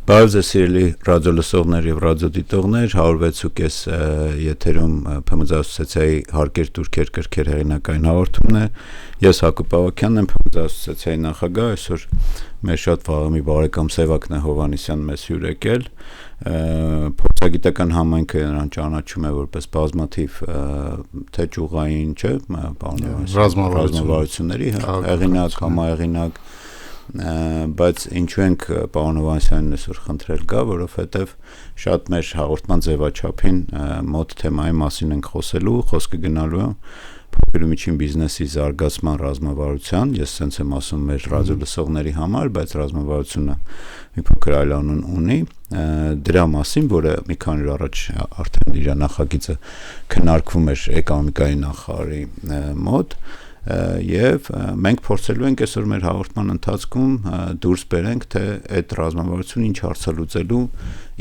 Բարև ձեզ սիրելի ռադիոլսողներ եւ ռադիոդիտողներ, 106.5 եթերում ՓՄԶ-ի հարկեր турքեր կրքեր հեղինակային հաղորդումն է։ Ես Հակոբ Ավագյանն եմ, ՓՄԶ-ի նախագահ, այսօր մեր շատ վաղեմի բարեկամ Սևակն է Հովհաննիսյան մեզ հյուր եկել։ Փորձագիտական համայնքը նրան ճանաչում է որպես բազմաթիվ թե ճյուղային, չէ, ռազմավարությունների հեղինակ, համահեղինակ, բայց ինչու ենք պարոն Հովհաննիսյանին այսօր խնդրել գա, որովհետև շատ մեր հաղորդման ձևաչափին մոտ թեմայի մասին ենք խոսքը գնալու է փոքր ու միջին բիզնեսի զարգացման ռազմավարության, ես sense եմ ասում մեր ռադիոլսողների համար, բայց ռազմավարությունը մի փոքր այլ անուն ունի, դրա մասին, որը մի քանի օր առաջ արդեն իր նախագիծը քննարկվում էր էկոնոմիկայի նախարարի մոտ, եւ մենք փորձելու ենք այսօր մեր հաղորդման ընթացքում դուրս բերենք, թե այդ ռազմավարությունը ինչ հարցալուծելու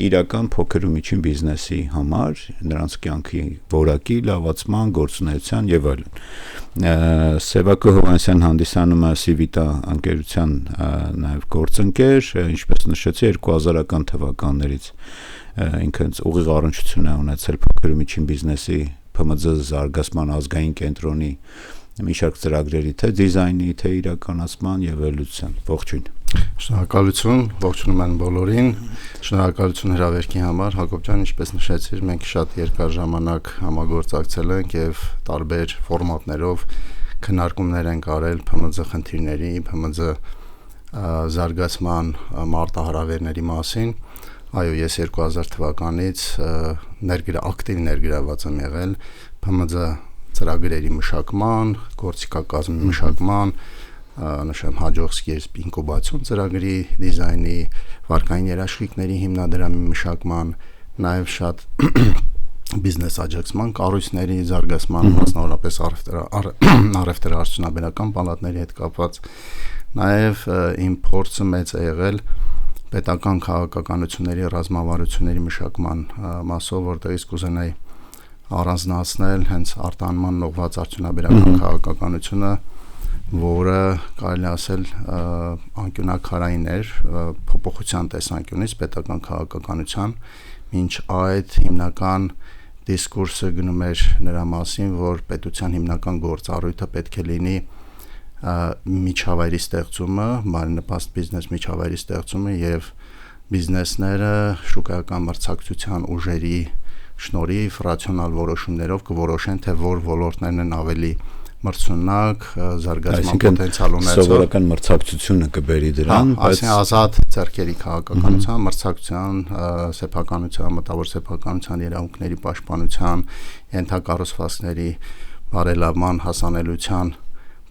իրական փոքր ու միջին բիզնեսի համար, նրանց կյանքի որակի լավացման, գործունեության եւ այլն։ Սևակ Հովհաննիսյան հանդիսանում է Civita ընկերության նաեւ գործընկեր, ինչպես նշեցի 2000-ական թվականներից ինքը ուղիղ առնչություն է ունեցել փոքր ու միջին բիզնեսի ՓՄԶ զարգացման ազգային կենտրոնի մի շարք ծրագրերի թե դիզայնի, թե իրականացման եւ վերլուծության։ Ողջույն։ Շնորհակալություն, ողջունում եմ բոլորին։ Շնորհակալություն հրավերքի համար, Հակոբ ջան, ինչպես նշեցիր, մենք շատ երկար ժամանակ համագործակցել ենք եւ տարբեր ֆորմատներով քննարկումներ ենք արել ՓՄԶ խնդիրների, ՓՄԶ զարգացման մարտահրավերների մասին։ Այո, ես 2000 թվականից ակտիվ ներգրաված եմ եղել ՓՄԶ ծրագրերի մշակման, գործիքակազմի մշակման, նշեմ հաջող սկիզբ ինկուբացիոն ծրագրի դիզայնի, վարկային երաշխիքների հիմնադրամի մշակման, նաև շատ բիզնես աջակցման կառույցների զարգացման, մասնավորապես առևտրաարդյունաբերական պալատների հետ կապված, նաև իմ փորձը մեծ է եղել պետական քաղաքականությունների ռազմավարությունների մշակման մասով, որտեղից կուզենայի առանձնացնել հենց արտահանման ուղղված արդյունաբերական քաղաքականությունը, որը կարելի ասել անկյունակարային էր փոփոխության տեսանկյունից պետական քաղաքականության, մինչ այդ հիմնական դիսկուրսը գնում էր նրա մասին, որ պետության հիմնական գործառույթը պետք է լինի միջավայրի ստեղծումը, բարենպաստ բիզնես միջավայրի ստեղծումը եւ բիզնեսները շուկայական մրցակցության ուժերի շնորհիվ ռացիոնալ որոշումներով կորոշեն, թե որ ոլորտներն են ավելի մրցունակ, զարգացման պոտենցիալ ունեցող, սովորական մրցակցությունը կբերի դրան, բայց ազատ ձեռքերի քաղաքականության, մրցակցության, սեփականության, մտավոր սեփականության իրավունքների պաշտպանության, ենթակառուցվածքների բարելավման, հասանելիության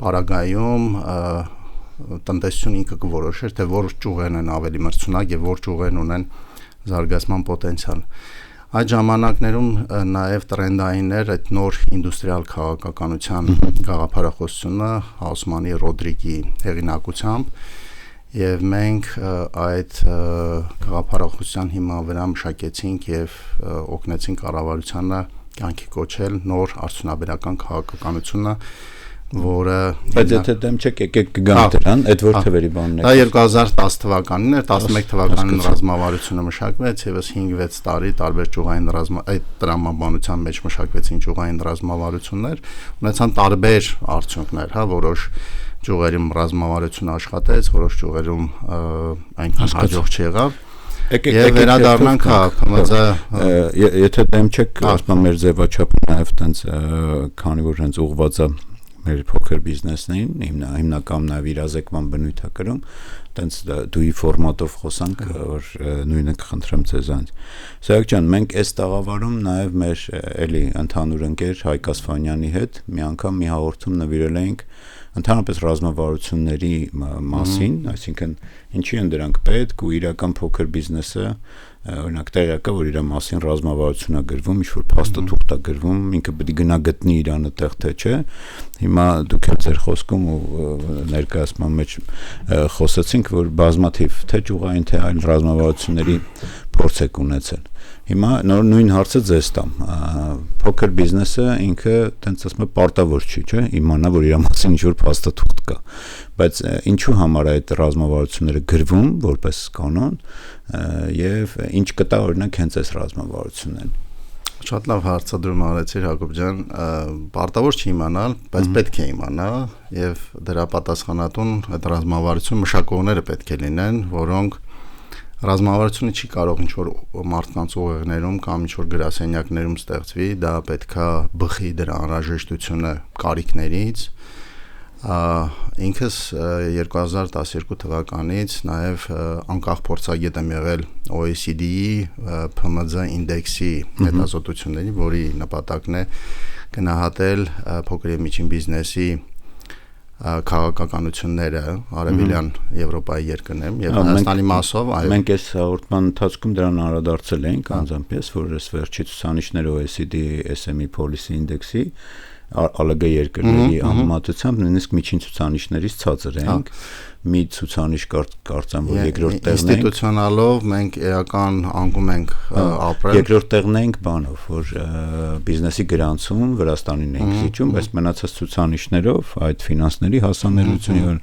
պարագայում տնտեսությունը ինքը կորոշեր, թե որ ճյուղերն են ավելի մրցունակ եւ որ ճյուղերն ունեն զարգացման պոտենցիալ։ Այդ ժամանակներում նաև տրենդային էր այդ նոր ինդուստրիալ քաղաքականության գաղափարախոսությունը Հաուսմանի Ռոդրիգի հեղինակությամբ եւ մենք այդ գաղափարախոսության հիման վրա մշակեցինք եւ օգնեցինք կառավարությանը կյանքի կոչել նոր արդյունաբերական քաղաքականությունը, որը բայց եթե դեմ չեք եկեք կգանք դրան, այդ որ թվերի բանն է։ Դա 2010 թվականին էր, 11 թվականին ռազմավարությունը մշակվեց եւս 5-6 տարի տարբեր ճյուղային այդ տրամաբանության մեջ մշակվեցին ճյուղային ռազմավարություններ, ունեցան տարբեր արդյունքներ, որոշ ճյուղերում ռազմավարությունը աշխատեց, որոշ ճյուղերում այնքան հաջող չեղավ։ Եվ վերադառնանք ՓՄԶ եթե դեմ չեք, ասում մեր ձևաչափը նաեւ տենց քանի որ հենց ուղղված է մեր փոքր բիզնեսներին, հիմնական նաև իրազեկման բնույթ է կրում, տենց դուի ֆորմատով խոսանք, որ նույնը կխնդրեմ ձեզանից։ Սերակ ջան, մենք այս տաղավարում նաև մեր էլի ընդհանուր ընկեր Հայկ Ասֆանյանի հետ մի անգամ մի հաղորդում նվիրել էինք ընդհանրապես ռազմավարությունների մասին, այսինքն ինչի են դրանք պետք ու իրական փոքր բիզնեսը օրինակ տեղյակա որ իր մասին ռազմավարություն է գրվում, ինչ որ փաստաթուղթ է գրվում, ինքը պետք է գնա գտնի իրանը տեղ թե չէ։ Հիմա դուք էլ ձեր խոսքում ու ներկայացման մեջ խոսեցինք, որ բազմաթիվ թե ճյուղային թե այլ ռազմավարությունների փորձ եք ունեցել։ Հիմա նույն հարցը ձեզ տամ։ Փոքր բիզնեսը ինքը տենց ասում է պարտավոր չի, չէ՞, իմանա, որ իր մասին ինչ-որ փաստաթուղթ կա։ Բայց ինչու համար այդ ռազմավարությունները գրվում որպես կանոն եւ ինչ կտա օրինակ հենց այս ռազմավարություններին։ Շատ լավ հարցադրում արեցիր Հակոբ ջան, պարտավոր չի իմանալ, բայց պետք է իմանա եւ դրա պատասխանատուն այդ ռազմավարություն մշակողները պետք է լինեն, որոնք ռազմավարությունը չի կարող ինչ-որ մարդկանց ուղեղներում կամ ինչ-որ գրասենյակներում ստեղծվի, դա պետքա բխի դրա անհրաժեշտությունը կարիքներից։ Ինքս 2012 թվականից նաև անկախ փորձագետ եմ եղել OECD-ի PMZ ինդեքսի հետազոտությունների, որի նպատակն է գնահատել փոքր եւ միջին բիզնեսի քաղաքականությունները արևելյան Եվրոպայի երկրներում եւ Հայաստանի մասով, այո։ Մենք այս հաղորդման ընթացքում դրան անդրադարձել էինք անձամբ, որ այս վերջի ցուցանիշները OECD SME Policy Index-ի ԱԼԳ երկրների համեմատությամբ նույնիսկ միջին ցուցանիշներից ցածր ենք։ Մի ցուցանիշ կարծեմ, որ երկրորդ տեղն ենք։ Ինստիտուցիոնալով մենք էական անկում ենք ապրել։ Երկրորդ տեղն ենք բանով, որ բիզնեսի գրանցում Վրաստանին ենք զիջում, բայց մնացած ցուցանիշներով այդ ֆինանսների հասանելիությունը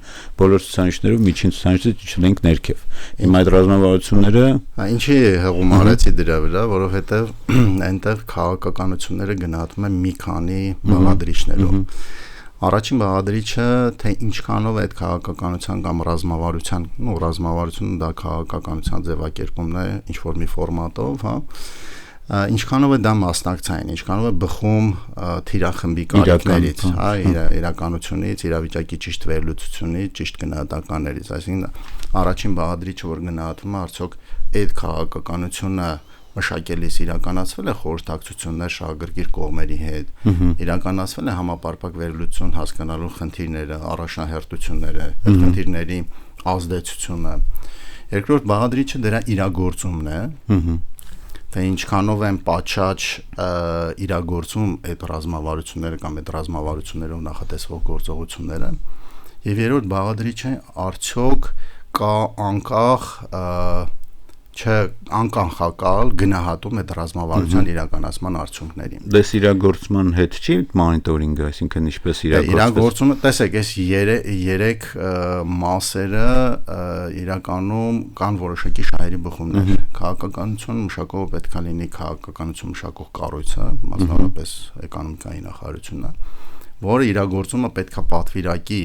բոլոր ցուցանիշներով միջին ցուցանիշից չենք ներքև։ Հիմա այդ ռազմավարությունները ինչի հեղում արեցի դրա վրա, որովհետև այնտեղ քաղաքականությունները գնահատում են մի քանի բաղադրիչներով։ Առաջին բաղադրիչը թե ինչքանով այդ քաղաքականության կամ ռազմավարության, ռազմավարությունը դա քաղաքականության ձևակերպումն է ինչ որ մի ֆորմատով, հա, ինչքանով է դա մասնակցային, ինչքանով է բխում թիրախմբի կարիքներից, հա, իրականությունից, իրավիճակի ճիշտ վերլուծությունից, ճիշտ գնահատականներից, այսինքն առաջին բաղադրիչը, որ գնահատվում է, արդյոք այդ քաղաքականությունը մշակելիս իրականացվել է խորհրդակցություններ շահագրգիռ կողմերի հետ, իրականացվել է համապարփակ վերլուծություն հասկանալու խնդիրները, առաջնահերթությունները, այդ խնդիրների ազդեցությունը։ Երկրորդ բաղադրիչը դրա իրագործումն է, թե ինչքանով են պատշաճ իրագործում այդ ռազմավարությունները կամ այդ ռազմավարություններով նախատեսվող գործողությունները, եւ երրորդ բաղադրիչը արդյոք կա անկախ չէ անկանխակալ գնահատում այդ ռազմավարության իրականացման արդյունքներին։ Դες իրագործման հետ չի մոնիտորինգը, այսինքն ինչպես իրագործումը, տեսեք, այս երեք մասերը իրականում կան որոշակի շահերի բխումներ։ Քաղաքականություն մշակողը պետք է լինի քաղաքականություն մշակող կառույցը, մասնավորապես էկոնոմիկայի նախարարությունը, որը իրագործումը պետք է պատվիրակի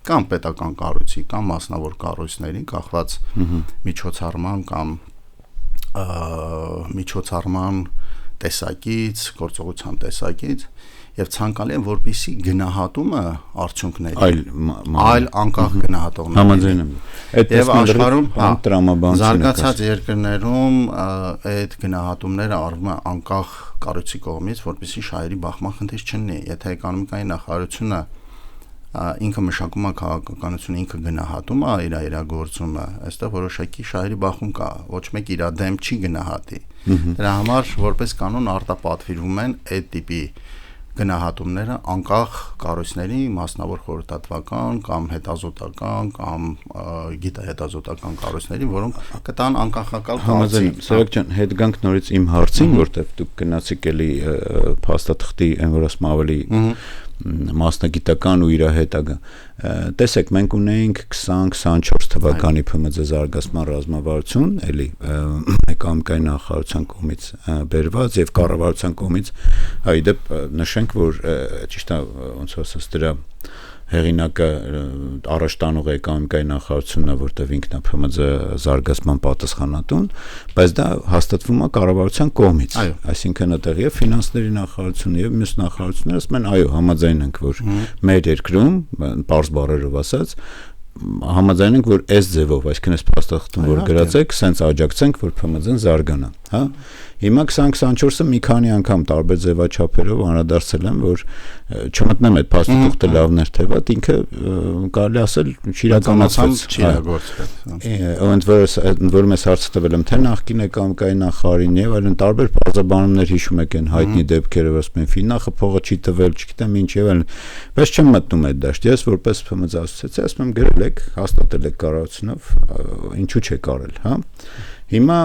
կամ պետական կառույցի կամ մասնավոր կառույցների կախված միջոցառման կամ միջոցառման տեսակից, գործողության տեսակից եւ ցանկալի է որպեսզի գնահատումը արդյունքների այլ անկախ գնահատողներ համաձայն եմ։ Եվ աշխարհում տրամաբանություն զարգացած երկրներում այդ գնահատումները արվում են անկախ կառույցի կողմից, որպեսզի շահերի բախման խնդիր չլինի։ Եթե էկոնոմիկայի նախարարությունը ինքը մշակում է քաղաքականությունը, ինքը գնահատում է իր իրագործումը, այստեղ որոշակի շահերի բախում կա, ոչ մեկ իր դեմ չի գնահատի։ Դրա համար որպես կանոն արտապատվիրվում են այդ տիպի գնահատումները անկախ կառույցների, մասնավոր խորհրդատվական կամ հետազոտական կամ գիտահետազոտական կառույցների, որոնք կտան անկախակալ համաձայն եմ։ Սերակ ջան, հետ գանք նորից իմ հարցին, որտեղ դուք գնացիք էլի փաստաթղթի այն որ ասում ավելի մասնագիտական ու իր հետագա։ Տեսեք, մենք ունեինք 20-24 թվականի ՓՄԶ զարգացման ռազմավարություն, էլի էկոնոմիկայի նախարարության կողմից բերված եւ կառավարության կողմից, այ դեպ նշենք, որ ճիշտ է, ոնց ասած, դրա հեղինակը առաջ տանող էկոնոմիկայի նախարարությունն է, որտեղ ինքն է ՓՄԶ զարգացման պատասխանատուն, բայց դա հաստատվում է կառավարության կողմից։ Այսինքն այդտեղ եւ ֆինանսների նախարարությունը եւ մյուս նախարարությունները ասում են, այո, համաձայն ենք, որ մեր երկրում, պարզ բառերով ասած, համաձայն ենք, որ այս ձևով, այսինքն այս փաստաթղթում որ գրած եք, սենց աջակցենք, որ ՓՄԶ-ն զարգանա, հա։ Հիմա 2024-ը մի քանի անգամ տարբեր ձևաչափերով անդրադարձել եմ, որ չմտնեմ այդ փաստաթուղթը լավն էր թե վատ, ինքը կարելի ասել չիրականացվեց, ընդ որում ես հարցը տվել եմ թե նախկին էկոնոմիկայի նախարարին եւ այլն տարբեր բազաբանումներ հիշում եք են հայտնի դեպքերը, ասում են ֆինախը փողը չի տվել, չգիտեմ ինչ եւ այլն, բայց չեմ մտնում այդ դաշտ, ես որպես ՓՄԶ ասոցիացիա ասում եմ գրել եք, հաստատել եք կառավարությունով, ինչու՞ չեք արել, հա։ Հիմա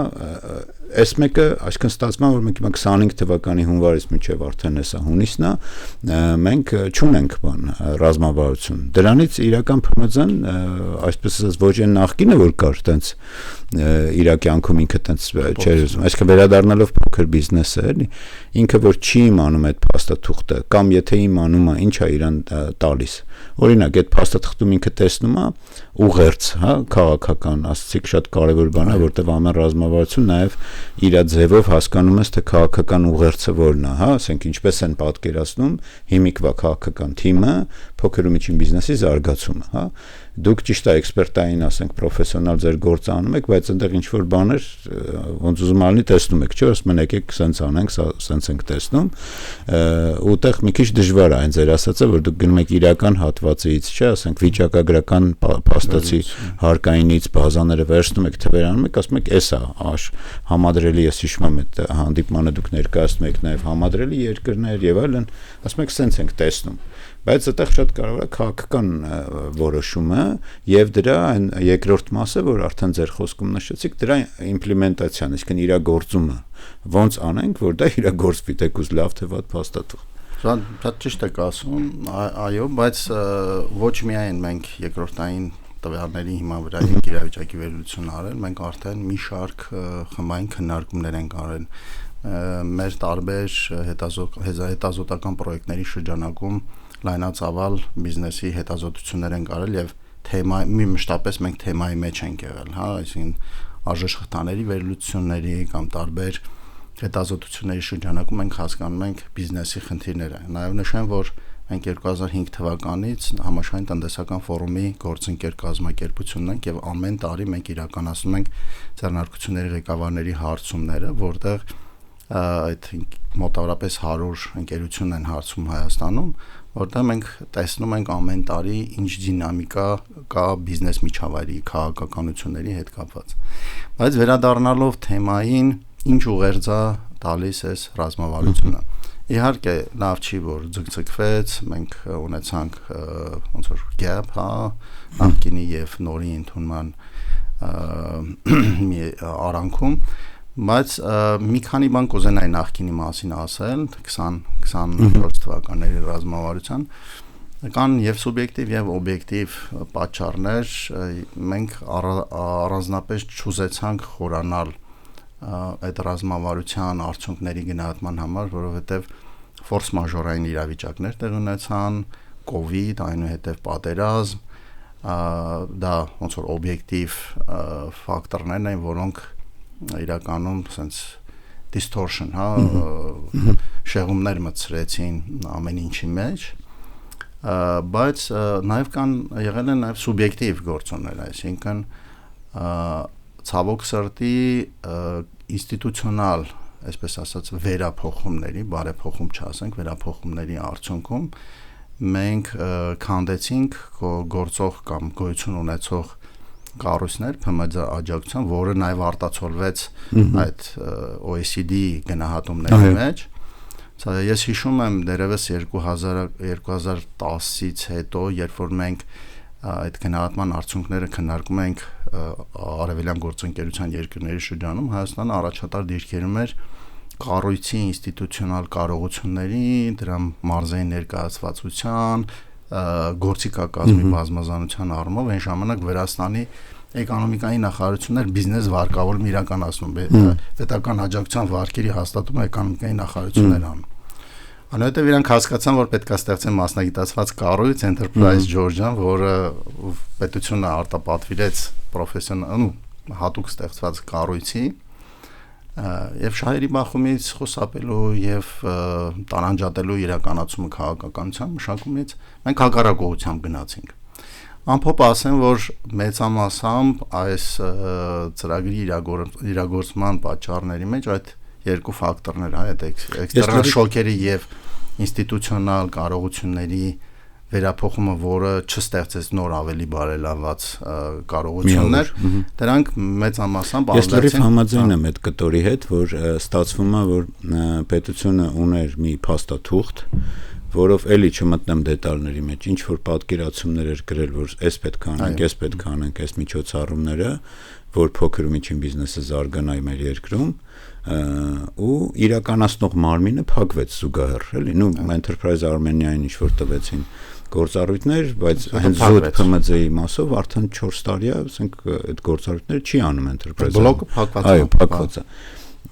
այս մեկը, այսինքն ստացվում է, որ մենք հիմա 25 թվականի հունվարից մինչև արդեն հեսա հունիսն է, մենք չունենք ռազմավարություն։ Դրանից իրական փմձն, այսպես ասած, ոչ այն նախկինը, որ կար, տենց իր կյանքում ինքը տենց չէր ուզում։ Այսինքն վերադառնալով փոքր բիզնեսը, էլի, ինքը որ չի իմանում այդ փաստաթուղթը, կամ եթե իմանում է, ինչ է իրան տալիս։ Օրինակ, այդ փաստաթղթում ինքը տեսնում է ուղերձ, հա, քաղաքական, ասացիք շատ կարևոր բան է, որտեղ ամեն ռազմավարություն նաև իր ձևով հասկանում ես, թե քաղաքական ուղերձը որն է, հա, ասենք ինչպես են պատկերացնում հիմիկվա քաղաքական թիմը փոքր ու միջին բիզնեսի զարգացումը, հա։ Դուք ճիշտ է էքսպերտային, ասենք պրոֆեսիոնալ ձեր գործը անում եք, բայց այնտեղ ինչ որ բաներ ոնց ուզում ալնի տեսնում եք, չէ՞, ասում են եկեք սենց անենք, սենց ենք տեսնում, ուտեղ մի քիչ դժվար է այն ձեր ասածը, որ դուք գնում եք իրական հատվածից, չէ՞, ասենք վիճակագրական փաստացի հարկայինից բազաները վերցնում եք, թվերանում եք, ասում եք, էսա համադրելի, ես հիշում եմ այդ հանդիպմանը դուք ներկայացնում եք նաև համադրելի երկրներ եւ այլն, ասում եք, սենց ենք տեսնում։ Բայց այդտեղ շատ կարևոր է քաղաքական որոշումը եւ դրա այն երկրորդ մասը, որ արդեն ձեր խոսքում նշեցիք, դրա իմպլեմենտացիան, այսինքն իրագործումը։ Ոնց անենք, որ դա իրագործվի, թեկուզ լավ թե վատ փաստաթուղթ։ Շատ ճիշտ եք ասում, այո, բայց ոչ միայն մենք երկրորդային տվյալների հիման վրա իրավիճակի վերլուծություն արել, մենք արդեն մի շարք խմբային քննարկումներ ենք արել մեր տարբեր հետազոտական պրոյեկտների շրջանակում լայնածավալ բիզնեսի հետազոտություններ ենք արել եւ մշտապես մենք թեմայի մեջ ենք եղել, հա, այսինքն արժեշխտաների վերլուծությունների կամ տարբեր հետազոտությունների շրջանակում մենք հասկանում ենք բիզնեսի խնդիրները։ Նաեւ նշեմ, որ մենք 2005 թվականից համաշխարհային տնտեսական ֆորումի գործընկեր կազմակերպությունն ենք եւ ամեն տարի մենք իրականացնում ենք ձեռնարկությունների ղեկավարների հարցումները, որտեղ այդ մոտավորապես 100 ընկերություններ են հարցում Հայաստանում, որտեղ մենք տեսնում ենք ամեն տարի ինչ դինամիկա կա բիզնես միջավայրի քաղաքականությունների հետ կապված։ Բայց վերադառնալով թեմային, ինչ ուղերձա տալիս է ռազմավարությունը։ Իհարկե, լավ չի, որ ձգձգվեց, մենք ունեցանք ոնց որ gap, հա, նախկինի եւ նորի ընդունման արանքում, բայց մի քանի բան կուզենայի նախկինի մասին ասել 20-24 թվականների ռազմավարության կան եւ սուբյեկտիվ եւ օբյեկտիվ պատճառներ, մենք առանձնապես չուզեցանք խորանալ այդ ռազմավարության արդյունքների գնահատման համար, որովհետեւ ֆորս մաժորային իրավիճակներ տեղ ունեցան, կովիդ, այնուհետեւ պատերազմ, դա ոնց որ օբյեկտիվ ֆակտորներն են, որոնք իրականում sense distortion, հա, շեղումներ մտցրեցին ամեն ինչի մեջ, բայց նաև կան եղել են նաև սուբյեկտիվ գործոններ, այսինքն ցավոք սրտի ինստիտուցիոնալ, այսպես ասած, վերափոխումների, բարեփոխում չասենք, վերափոխումների արդյունքում մենք քանդեցինք գործող կամ գոյություն ունեցող կառույցներ ՓՄԶ աջակցության, որը նաև արտացոլվեց այդ OECD գնահատումների մեջ։ Ես հիշում եմ դերևս 2010-ից հետո, երբ որ մենք այդ գնահատման արդյունքները քննարկում ենք արևելյան գործընկերության երկրների շրջանում, Հայաստանը առաջատար դիրքերում էր կառույցի ինստիտուցիոնալ կարողությունների, դրա մարզային ներկայացվածության, գործիքակազմի բազմազանության առումով այն ժամանակ Վրաստանի էկոնոմիկայի նախարարությունն էր բիզնես վարկավորում իրականացնում, պետական աջակցության վարկերի հաստատումը էկոնոմիկայի նախարարությունն էր անում։ Այնուհետև իրանք հասկացան, որ պետք է ստեղծեն մասնագիտացված կառույց Enterprise Georgia-ն, որը պետությունը արտապատվիրեց պրոֆեսիոնալ հատուկ ստեղծված կառույցի եւ շահերի բախումից խուսափելու եւ տարանջատելու իրականացումը քաղաքականության մշակումից մենք հակառակողությամբ գնացինք։ Ամփոփ ասեմ, որ մեծամասամբ այս ծրագրի իրագործման պատճառների մեջ այդ երկու ֆակտորներ, այդ էքստերնալ շոկերի եւ ինստիտուցիոնալ կարողությունների վերափոխումը, որը չստեղծեց նոր ավելի բարելավված կարողություններ, դրանք մեծամասամբ Ես լրիվ համաձայն եմ այդ կտորի հետ, որ ստացվում է, որ պետությունը ուներ մի փաստաթուղթ, որով էլի չմտնեմ դետալների մեջ, ինչ որ պատկերացումներ էր գրել, որ էս պետք է անենք, էս պետք է անենք, էս միջոցառումները, որ փոքր ու միջին բիզնեսը զարգանա մեր երկրում, ու իրականացնող մարմինը փակվեց զուգահեռ, էլի, Enterprise Armenia-ին ինչ որ տվեցին գործառույթներ, բայց հենց զուտ ՓՄԶ-ի մասով արդեն 4 տարի է, ասենք այդ գործառույթները չի անում Enterprise. Բլոկը փակված է։ Այո, փակված է։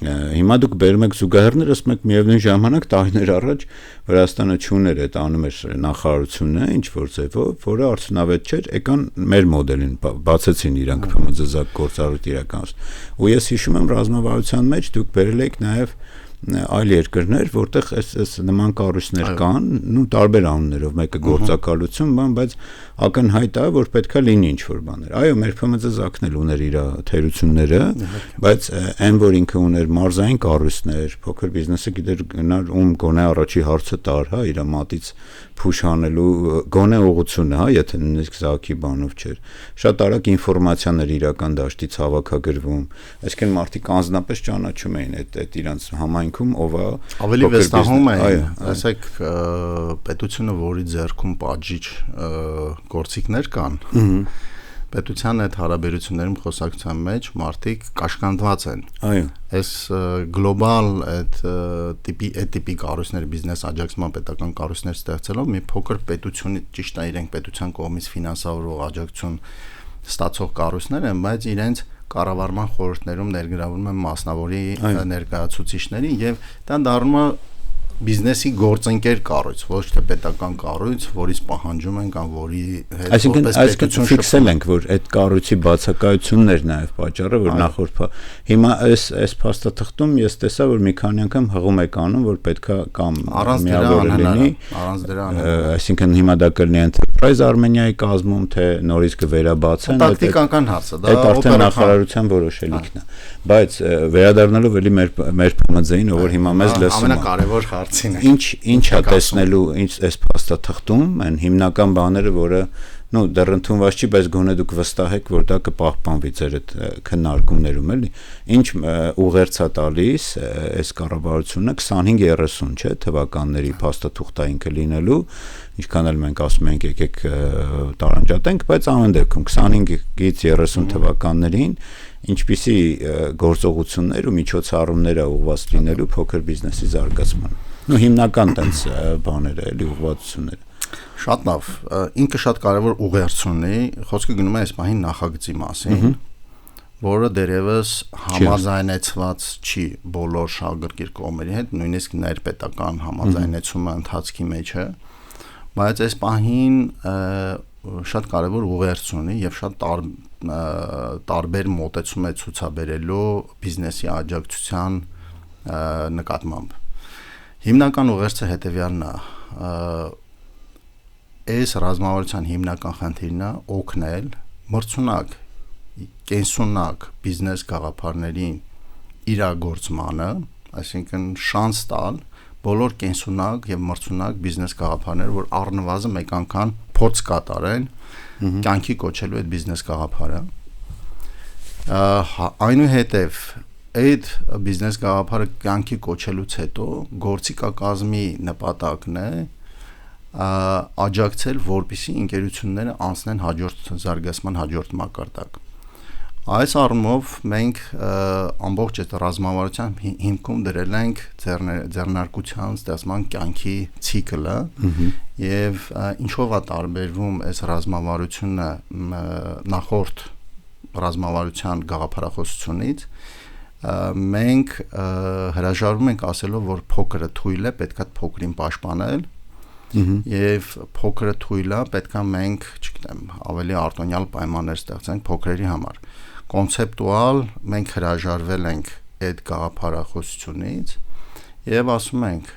Հիմա դուք բերում եք զուգահեռներ, ասում եք միևնույն ժամանակ տարիներ առաջ Վրաստանը չուներ այդ անում էր նախարարությունը ինչ որ ձևով, որը արդյունավետ չէր, եկան մեր մոդելին, բացեցին իրանք ՓՄԶ գործառույթ իրականացնում։ Ու ես հիշում եմ ռազմավարության մեջ դուք բերել եք նաև այլ երկրներ, որտեղ այս նման կառույցներ կան, տարբեր անուններով, մեկը գործակալություն, բայց ակնհայտ է, որ պետքա լինի ինչ-որ բաներ։ Այո, մեր ՓՄԶ-ակն էլ ուներ իր թերությունները, բայց այն որ ինքը ուներ մարզային կառույցներ, փոքր բիզնեսը գիտեր գնար գոնե առաջի հարցը տար, իր մատից փուշ անելու գոնե ուղղությունը, եթե նույնիսկ զակի բանով չէր։ Շատ արագ ինֆորմացիաներ իրական դաշտից հավաքագրվում, այսինքն մարդիկ անձնապես ճանաչում էին այդ իրանց համայնքում ով է ավելի վստահում էին, ասեք պետությունը, որի ձեռքում պատժիչ գործիքներ կան, պետության այդ հարաբերություններում խոսակցության մեջ մարդիկ կաշկանդված են։ Այո։ Այս գլոբալ այդ տիպի կառույցներ, բիզնես աջակցման պետական կառույցներ ստեղծելով մի փոքր պետությունը ճիշտ է իրենք պետության կողմից ֆինանսավորող աջակցություն ստացող կառույցներ են, բայց իրենց կառավարման խորհուրդներում ներգրավում են մասնավորի ներկայացուցիչների եւ դա դառնում է բիզնեսի գործընկեր կառույց, ոչ թե պետական կառույց, որից պահանջում են կամ որի հետ այսինքն ֆիքսել ենք, որ այդ կառույցի բացակայությունն էր նաև պատճառը, որ նախորդ հիմա այս փաստաթղթում ես տեսա, որ մի քանի անգամ հղում եք անում, որ պետքա կամ միավորը լինի, առանց դրա այսինքն հիմա դա կլինի Enterprise Armenia-ի կազմում, թե նորից կվերաբացեն, տակտիկական հարց է, դա արդեն նախարարության որոշելիքն է, բայց վերադառնալով էլի մեր ՓՄԶ-ին, որ հիմա մեզ լսում է, ամենակարևոր հարցին է։ Ինչ է տեսնելու այս փաստաթղթում են հիմնական բաները, որը դեռ ընդունված չի, բայց գոնե դուք վստահ եք, որ դա կպահպանվի ձեր այդ քննարկումներում, էլի։ Ինչ ուղերձ է տալիս այս կառավարությունը 25-30, չէ, թվականների փաստաթուղթային կլինելու, ինչքան էլ մենք ասում ենք եկեք տարանջատենք, բայց ամեն դեպքում 25-ից 30 թվականներին ինչպիսի գործողություններ ու միջոցառումներ է ուղղված լինելու փոքր բիզնեսի զարգացմանը։ Հիմնական տենց բաները, էլի ուղղվածությունները։ Շատ լավ, ինքը շատ կարևոր ուղերձ ունի, խոսքը գնում է այս պահին նախագծի մասին, որը դերևս համաձայնեցված չի բոլոր շահագրգիռ կողմերի հետ, նույնիսկ ներպետական համաձայնեցումը ընթացքի մեջ է, բայց այս պահին շատ կարևոր ուղերձ ունի եւ շատ տարբեր մոտեցում է ցուցաբերելու բիզնեսի աջակցության նկատմամբ։ Հիմնական ուղերձը հետեւյալն է. այս ռազմավարության հիմնական խնդիրն է օգնել մրցունակ, կենսունակ բիզնես գաղափարներին իրագործմանը, այսինքն շանս տալ բոլոր կենսունակ եւ մրցունակ բիզնես գաղափարները, որ առնվազն մեկ անգամ փորձ կատարեն, կյանքի կոչելու այդ բիզնես գաղափարը։ Այնուհետև այդ բիզնես գաղափարը կյանքի կոչելուց հետո գործիքակազմի նպատակն է աջակցել, որպեսզի ընկերությունները անցնեն հաջորդ զարգացման հաջորդ մակարդակ։ Այս առումով մենք ամբողջ այդ ռազմավարության հիմքում դրել ենք ձեռնարկության ստեղծման կյանքի ցիկլը եւ ինչով է տարբերվում այս ռազմավարությունը նախորդ ռազմավարության գաղափարախոսությունից, մենք հրաժարվում ենք ասելով, որ փոքրը թույլ է, պետք է փոքրին պաշտպանել եւ փոքրը թույլ է, պետք է մենք, չգիտեմ, ավելի արտոնյալ պայմաններ ստեղծենք փոքրերի համար։ Կոնցեպտուալ մենք հրաժարվել ենք այդ գաղափարախոսությունից եւ ասում ենք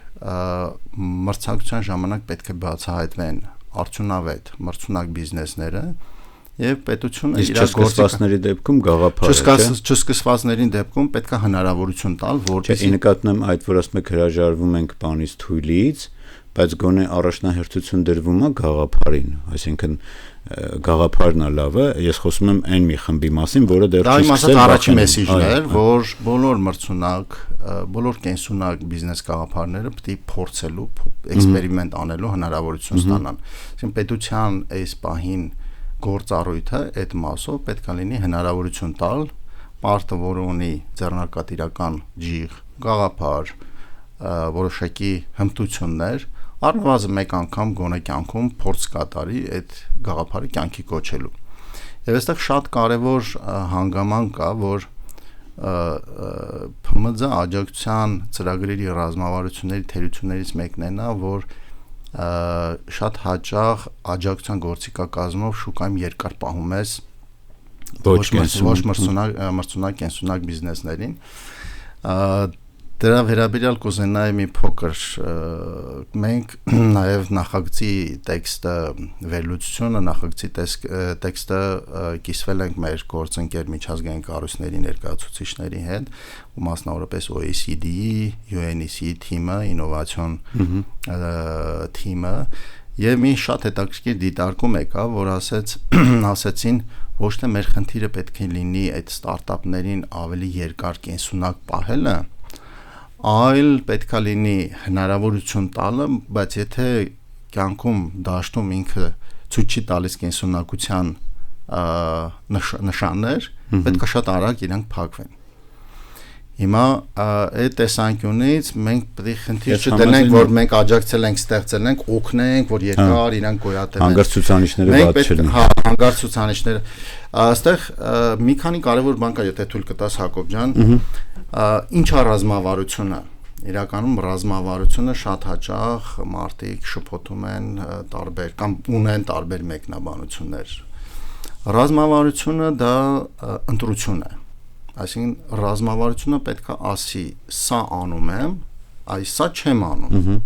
մրցակցության ժամանակ պետք է բացահայտվեն արդյունավետ մրցունակ բիզնեսները եւ պետությունը իր գործիքների դեպքում գաղափարը չսկսվածների դեպքում պետք է հնարավորություն տալ, որպեսզի նկատնում այդ որ ասում եք հրաժարվում ենք բանից թույլից, բայց գոնե առաջնահերթություն դրվում է գաղափարին, այսինքն գաղափարն է լավը, ես խոսում եմ այն մի խմբի մասին, որը դեռ չի սկսել առաջին մեսիջն էր, որ բոլոր մրցունակ, բոլոր կենսունակ բիզնես գաղափարները պետք է փորձելու, էքսպերիմենտ անելու հնարավորություն ստանան։ Այսինքն պետության այս պահին գործառույթը այդ մասով պետք է լինի հնարավորություն տալ պարտը, որը ունի ձեռնարկատիրական ջիղ, գաղափար, որոշակի հմտություններ, առնվազն մեկ անգամ գոնե կյանքում փորձ կատարի այդ գաղափարը կյանքի կոչելու։ Եվ այստեղ շատ կարևոր հանգաման կա, որ ՓՄԶ աջակցության ծրագրերի ռազմավարությունների թերություններից մեկն է նա, որ շատ հաճախ աջակցության գործիքակազմով շուկայում երկար պահում ես ոչ մրցունակ կենսունակ բիզնեսներին։ Դրա վերաբերյալ կուզենայի մի փոքր մենք նաև նախագծի տեքստը վերլուծությունը, նախագծի տեքստը կիսվել ենք մեր գործընկեր միջազգային կառույցների ներկայացուցիչների հետ, ու մասնավորապես OECD-ի, UNEC թիմը, ինովացիոն թիմը, եւ մի շատ հետաքրքիր դիտարկում եկա, որ ասեցին ոչ թե մեր խնդիրը պետք է լինի այդ ստարտափներին ավելի երկար կենսունակ պահելը, այլ պետքա լինի հնարավորություն տալը, բայց եթե կյանքում դաշտում ինքը ցույց չի տալիս կենսունակության նշաններ, պետքա շատ արագ իրանք փակվեն։ Հիմա այդ տեսանկյունից մենք պետք է խնդիր չդնենք, որ մենք աջակցել ենք, ստեղծել ենք, օգնենք, որ երկար իրանք գոյատևեն։ Հանգարց ցուցանիշները բաց չլինեն։ Հա, հանգարց ցուցանիշները։ Այստեղ մի քանի կարևոր բան կա, եթե թույլ կտաս Հակոբ ջան, ինչ է ռազմավարությունը։ Իրականում ռազմավարությունը շատ հաճախ մարդիկ շփոթում են տարբեր կամ ունեն տարբեր մեկնաբանություններ։ Ռազմավարությունը դա ընտրություն է։ Այսինքն ռազմավարությունը պետք է ասի, սա անում եմ, այս սա չեմ անում։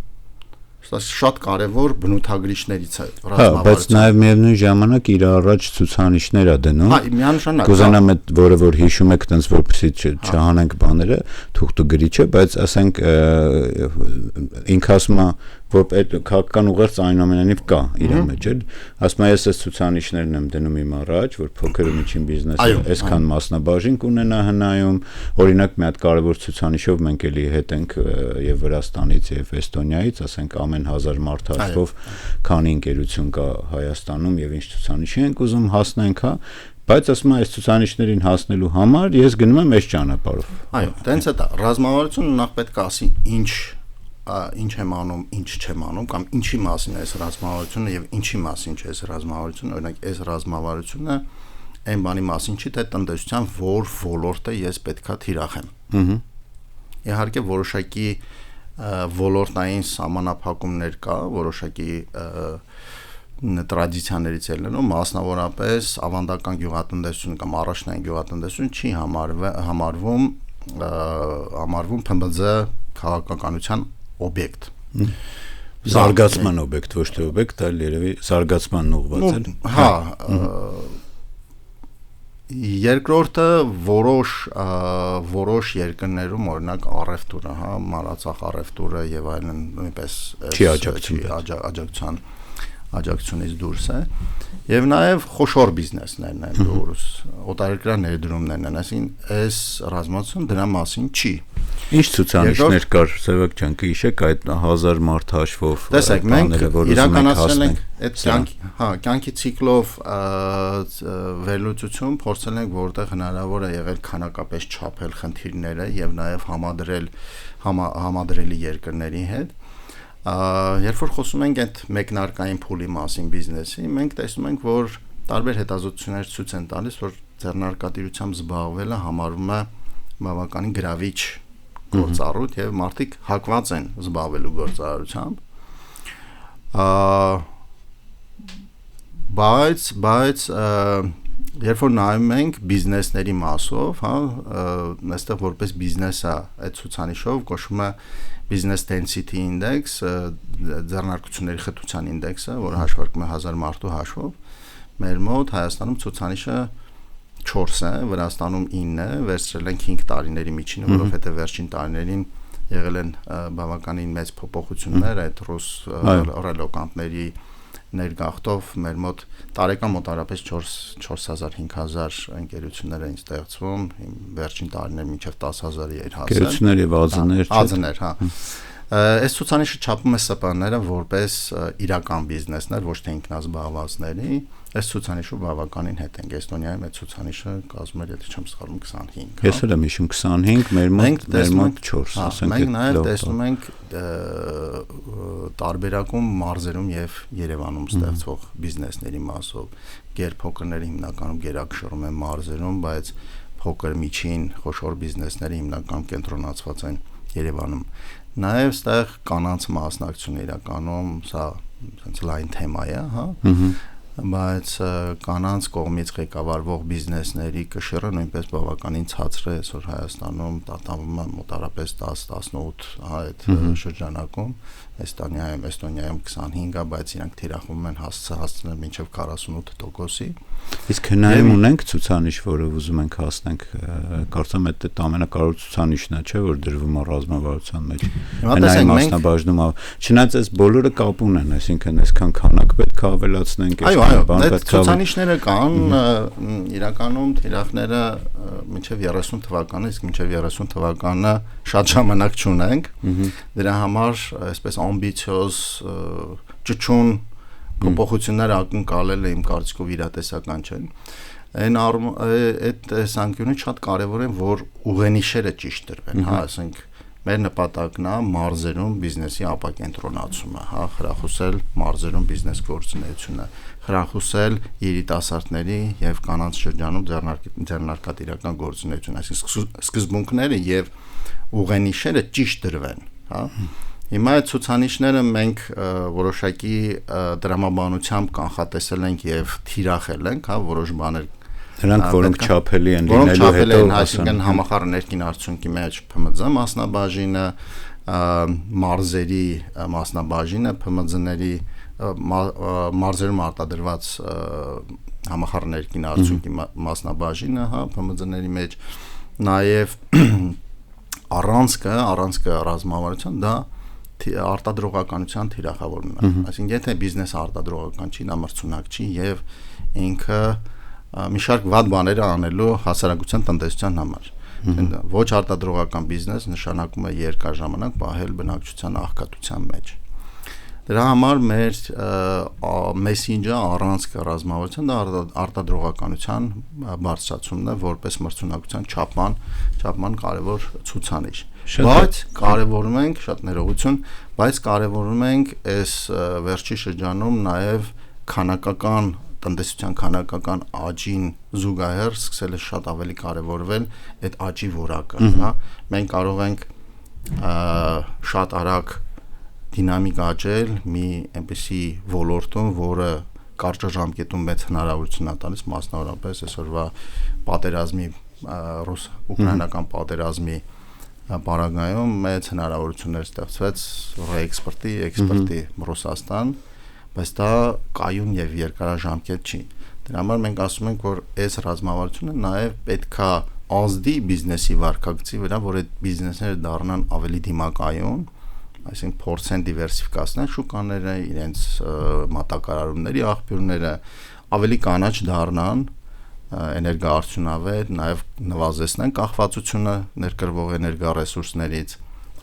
Սա շատ կարևոր բնութագրիչներից է ռազմավարությունը։ Հա, բայց նաև միևնույն ժամանակ իր առաջ ցուցանիշներ է դնում։ Հա, միանշանակ։ Կուզենամ այդ որը որ հիշում եք, տենց որպեսզի չհանենք բաները, թուղթը գրի չէ, բայց ասենք ինքը ասում է, որ այդ քաղաքական ուղերձ այնուամենայնիվ կա իր մեջ, էլ ասում է ես այս ցուցանիշներն եմ դնում իմ առաջ, որ փոքր ու միջին բիզնեսը այսքան մասնաբաժին կունենա հնայում, օրինակ մի հատ կարևոր ցուցանիշով մենք էլի հետ ենք եւ Վրաստանից եւ Էստոնիայից, ասենք ամեն 1000 մարդ հաշվով քանի ընկերություն կա Հայաստանում եւ ինչ ցուցանիշի ենք ուզում հասնենք, հա, բայց ասում եմ այս ցուցանիշներին հասնելու համար ես գնում եմ այս ճանապարհով։ Այո, տենց է դա, ռազմավարությունը նախ պետք է ասի ինչ եմ անում, ինչ չեմ անում, կամ ինչի մասին է այս ռազմավարությունը եւ ինչի մասին չէ այս ռազմավարությունը, օրինակ այս ռազմավարությունը այն բանի մասին չի, թե տնտեսության որ ոլորտը ես պետքա թիրախեմ։ Իհարկե որոշակի ոլորտային սահմանափակումներ կա, որոշակի տրադիցիաներից ելնելով, մասնավորապես ավանդական գյուղատնտեսություն կամ առաջնային գյուղատնտեսություն չի համարվում ՓՄԶ քաղաքականության օբյեկտ։ Զարգացման օբյեկտ, ոչ թե օբյեկտ, այլ երևի զարգացմանն ուղղված է։ Հա, երկրորդը որոշ երկրներում, օրինակ առևտուրը, հա, Մանրածախ առևտուրը եւ այլն նույնպես աջակցության աջակցությունից դուրս է եւ նաեւ խոշոր բիզնեսներն են դուրս, օտարերկրյա ներդրումներն են, այսինքն այս ռազմացիոն դրա մասին չի։ Ինչ ցուցանիշներ կար, Սևակ ջան, կհիշեք այդ 1000 մարդ հաշվով։ Տեսեք, մենք իրականացրել ենք այդ կյանքի ցիկլով վերլուծություն, փորձել ենք որտեղ հնարավոր է եղել քանակապես չափել խնդիրները եւ նաեւ համադրելի երկրների հետ։ Երբ որ խոսում ենք այդ մեկնարկային փուլի մասին բիզնեսի, մենք տեսնում ենք, որ տարբեր հետազոտություններ ցույց են տալիս, որ ձեռնարկատիրությամբ զբաղվելը համարվում է բավականին գրավիչ գործառույթ եւ մարդիկ հակված են զբաղվելու գործարարությամբ։ Բայց երբ որ նայում ենք բիզնեսների մասով, հա, այստեղ որպես բիզնեսը այդ ցուցանիշով կոչվում է Business Density Index, ձեռնարկությունների խտության ինդեքսը, որը հաշվարկում է 1000 մարդու հաշվով, մեր մոտ Հայաստանում ցուցանիշը 4 է, Վրաստանում 9 է, վերցրել ենք 5 տարիների միջինը, որովհետև վերջին տարիներին եղել են բավականին մեծ փոփոխություններ այդ ռուս ռելոկանտների ներգաղթով մեր մոտ տարեկան մոտարապես 4000-5000 ընկերություններ են ստեղծվում, վերջին տարիներ մինչև 10000-ի էր հասել։ Ընկերություններ եւ ԱԶ-ներ, ԱԶ-ներ, հա։ Այս ցուցանիշը չափում է ՍՊ-ները որպես իրական բիզնեսներ, ոչ թե ինքնազբաղվածների։ Այս ցուցանիշը բավականին հետ ենք։ Էստոնիայում այդ ցուցանիշը կազմում է, եթե չեմ սխալվում, 25։ Ես էլ եմ հիշում 25, մեր մոտ 4, ասենք։ Մենք նաև տեսնում ենք տարբերակում մարզերում եւ Երևանում ստեղծվող բիզնեսների մասով։ Գերփոքրները հիմնականում գերակշռում են մարզերում, բայց փոքր միջին խոշոր բիզնեսները հիմնականում կենտրոնացված են Երևանում։ Նաև ստեղ կանանց մասնակցությունը իրականում սա sense լայն թեմա է, հա։ Բայց կանանց կողմից ղեկավարվող բիզնեսների կշիռը նույնպես բավականին ցածր է այսօր Հայաստանում, տատանվում է մոտարապես 10-18 այդ շրջանակում, Էստոնիայում 25 է, բայց իրանք թիրախվում են հասցնել մինչև 48%-ի։ Իսկ հնարում ունենք ցուցանիշ, որը ուզում ենք հասնենք, կարծեմ այդ ամենակարևոր ցուցանիշն է, չէ՞, որ դրվում է ռազմավարության մեջ։ Հնային մասնաբաժնում, չնայած այս բոլորը կապ ունեն, այսինքն այսքան քանակ պետք է ավելացնենք, այդ ցուցանիշները կան, իրականում թիրախները մինչև 30 թվականը, իսկ մինչև 30 թվականը շատ ժամանակ չունենք։ Դրա համար այսպես ամբիցիոզ ճճուն փոփոխություններ ակնկալելը իմ կարծիքով իրատեսական չեն։ Այդ տեսանկյունից շատ կարևոր է, որ ուղենիշերը ճիշտ դրվեն, հա, ասենք մեր նպատակն է մարզերում բիզնեսի ապակենտրոնացումը, հա, խրախուսել մարզերում բիզնես գործունեությունը, խրախուսել երիտասարդների եւ կանանց շրջանում ձեռնարկատիրական գործունեություն, այսինքն սկզբունքները եւ ուղենիշերը ճիշտ դրվեն, հա։ Հիմա այդ ցուցանիշները մենք որոշակի դրամաբանությամբ կանխատեսել ենք եւ թիրախել ենք, հա, որոշ բաներ նրանք որոնք չափելի են լինելու հետո, այսինքն համախառն ներքին արդյունքի մեջ ՓՄԶ մասնաբաժինը, մարզերի մասնաբաժինը, ՓՄԶ-ների մարզերում արտադրված համախառն ներքին արդյունքի մասնաբաժինը, հա, ՓՄԶ-ների մեջ, նաեւ առանցքը ռազմավարության դա արտադրողականության թիրախավորումն է։ Այսինքն եթե բիզնեսը արտադրողական չի, դա մրցունակ չի եւ ինքը մի շարք վատ բաներ անելու հասարակության տնտեսության համար։ Ոչ արտադրողական բիզնես նշանակում է երկար ժամանակ պահել բնակչության աղքատության մեջ։ Դրա համար մեր մեսենջը առանցք ռազմավարության դա արտադրողականության բարձրացումն է որպես մրցունակության չափման կարևոր ցուցանիշ։ Բայց կարևորում ենք, շատ ներողություն, բայց կարևորում ենք այս վերջի շրջանում նաև քանակական տնտեսության քանակական աճին զուգահեռ սկսել է շատ ավելի կարևորվել այդ աճի որակը, հա։ Մենք կարող ենք շատ արագ դինամիկ աճել մի այնպիսի ոլորտում, որը կարճաժամկետում մեծ հնարավորություն է տալիս, մասնավորապես այսօրվա պատերազմի ռուս-ուկրաինական պատերազմի պարագայում մեծ հնարավորություններ ստեղծվեց ռեէքսպորտի, էքսպորտի Ռուսաստան, բայց դա կայուն եւ երկարաժամկետ չի։ Դրա համար մենք ասում ենք, որ այս ռազմավարությունը նաեւ պետքա ազդի բիզնեսի վարկագծի վրա, որ այդ բիզնեսները դառնան ավելի դիմակայուն, այսինքն փորձեն դիվերսիֆիկացնել շուկաները, իրենց մատակարարումների աղբյուրները, ավելի կանաչ դառնան, էներգոարդյունավետ, նաև նվազեցնեն կախվածությունը ներկրվող էներգառեսուրսներից,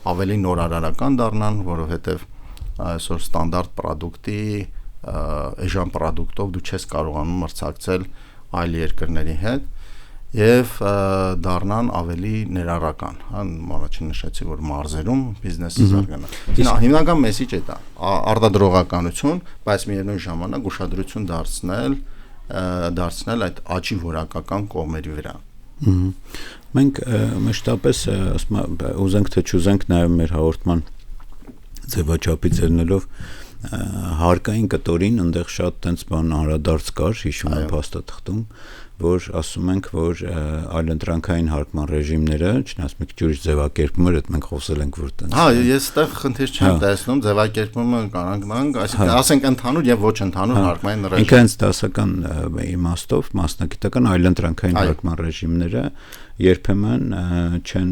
ավելի նորարարական դառնան, որովհետև այսօր ստանդարտ պրոդուկտի, էժան պրոդուկտով դու չես կարողանում մրցակցել այլ երկրների հետ եւ դառնան ավելի ներառական, հա, առաջին նշեցի, որ մարզերում բիզնեսը զարգանա։ Հիմնական մեսիջը դա արտադրողականություն, բայց միևնույն ժամանակ ուշադրություն դարձնել այդ աճի որակական կողմերի վրա։ Մենք մշտապես ուզենք թե չուզենք նաև մեր հաղորդման ձևաչափից ելնելով հարկային կտորին այնտեղ շատ տենց բան անդրադարձ կար, հիշում եմ փաստաթղթում, որ ասում ենք, որ այլընտրանքային հարկման ռեժիմները, չնայած մի քիչ ուրիշ ձևակերպում էր, այդ մենք խոսել ենք, որ տենց։ Հա, ես այդտեղ խնդիր չեմ տեսնում, ձևակերպումը կանանք, այսինքն ասենք ընդհանուր եւ ոչ ընդհանուր հարկային ռեժիմ։ Ինքը հենց դասական իմաստով, մասնագիտական այլընտրանքային հարկման ռեժիմները երբեմն չեն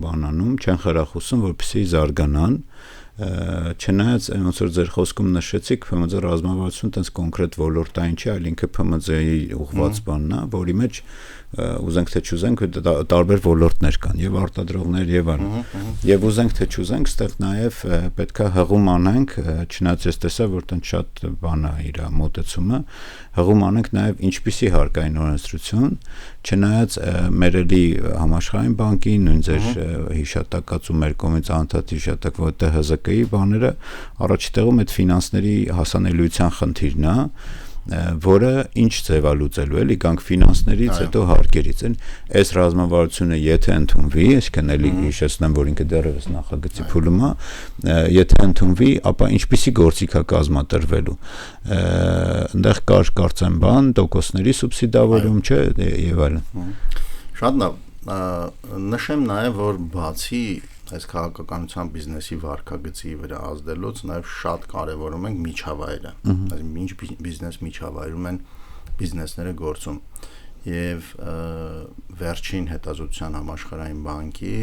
բանանում, չեն խրախուսում, որպեսզի զարգանան։ Չնայած ոնց որ ձեր խոսքում նշեցիք, ՓՄԶ ռազմավարությունը տենց կոնկրետ ոլորտային չի, այլ ինքը ՓՄԶ-ի ուղղված բանն է, որի մեջ ուզենք թե չուզենք տարբեր ոլորտներ կան եւ արտադրողներ եւ այլն եւ ուզենք թե չուզենք այդտեղ նաեւ պետքա հղում անենք չնայած ես տեսա որ տեն շատ բան է իր մոտեցումը հղում անենք նաեւ ինչպիսի հարկային օրենսդրություն չնայած մերելի համաշխարհային բանկի նույն ձեր հիշատակած ու մեր կողմից անդադ հիշատակ որտեղ ՀԶԿ-ի բաները առաջի տեղում այդ ֆինանսների հասանելիության խնդիրն է որը ինչ ձևա լուծելու էլի կանք ֆինանսներից հետո հարկերից են այս ռազմավարությունը եթե ընդունվի այսինքն էլի հիշեցնեմ որ ինքը դեռևս նախագծի փուլում է եթե ընդունվի ապա ինչպիսի գործիք է կազմատրվելու այնտեղ կար կարծեմ բան տոկոսների սուբսիդավորում չէ եւ այլն շատ լավ նշեմ նաեւ որ բացի այս քաղաքականության բիզնեսի վարկագծի վրա ազդելուց նաև շատ կարևորում ենք միջավայրը այսինքն ինչ բիզնես միջավայրում են բիզնեսները գործում եւ վերջին հետազոտության համաշխարհային բանկի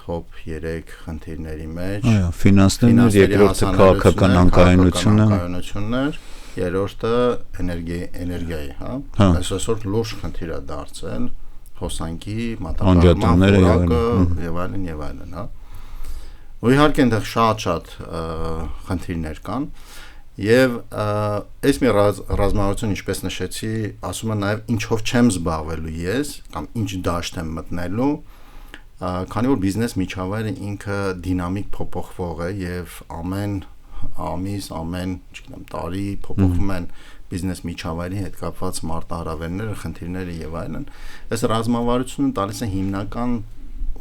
top 3 խնդիրների մեջ ֆինանսներն երկրորդը քաղաքական անկայունությունն երրորդը էներգիայի այսօր լուրջ խնդիր է դարձել հոսանքի մատակարարման եւ այլն, հա։ Ու իհարկե այնտեղ շատ խնդիրներ կան եւ այս մի ռազմավարություն ինչպես նշեցի, ասում եմ նաեւ ինչով չեմ զբաղվելու ես կամ ինչ դաշտ եմ մտնելու, քանի որ բիզնես միջավայրը ինքը դինամիկ փոփոխվող է եւ ամեն ամիս, ամեն, չգիտեմ, տարի փոփոխվում են բիզնես միջավայրի հետ կապված մարտահրավերները, խնդիրները եւ այլն, այս ռազմավարությունը տալիս է հիմնական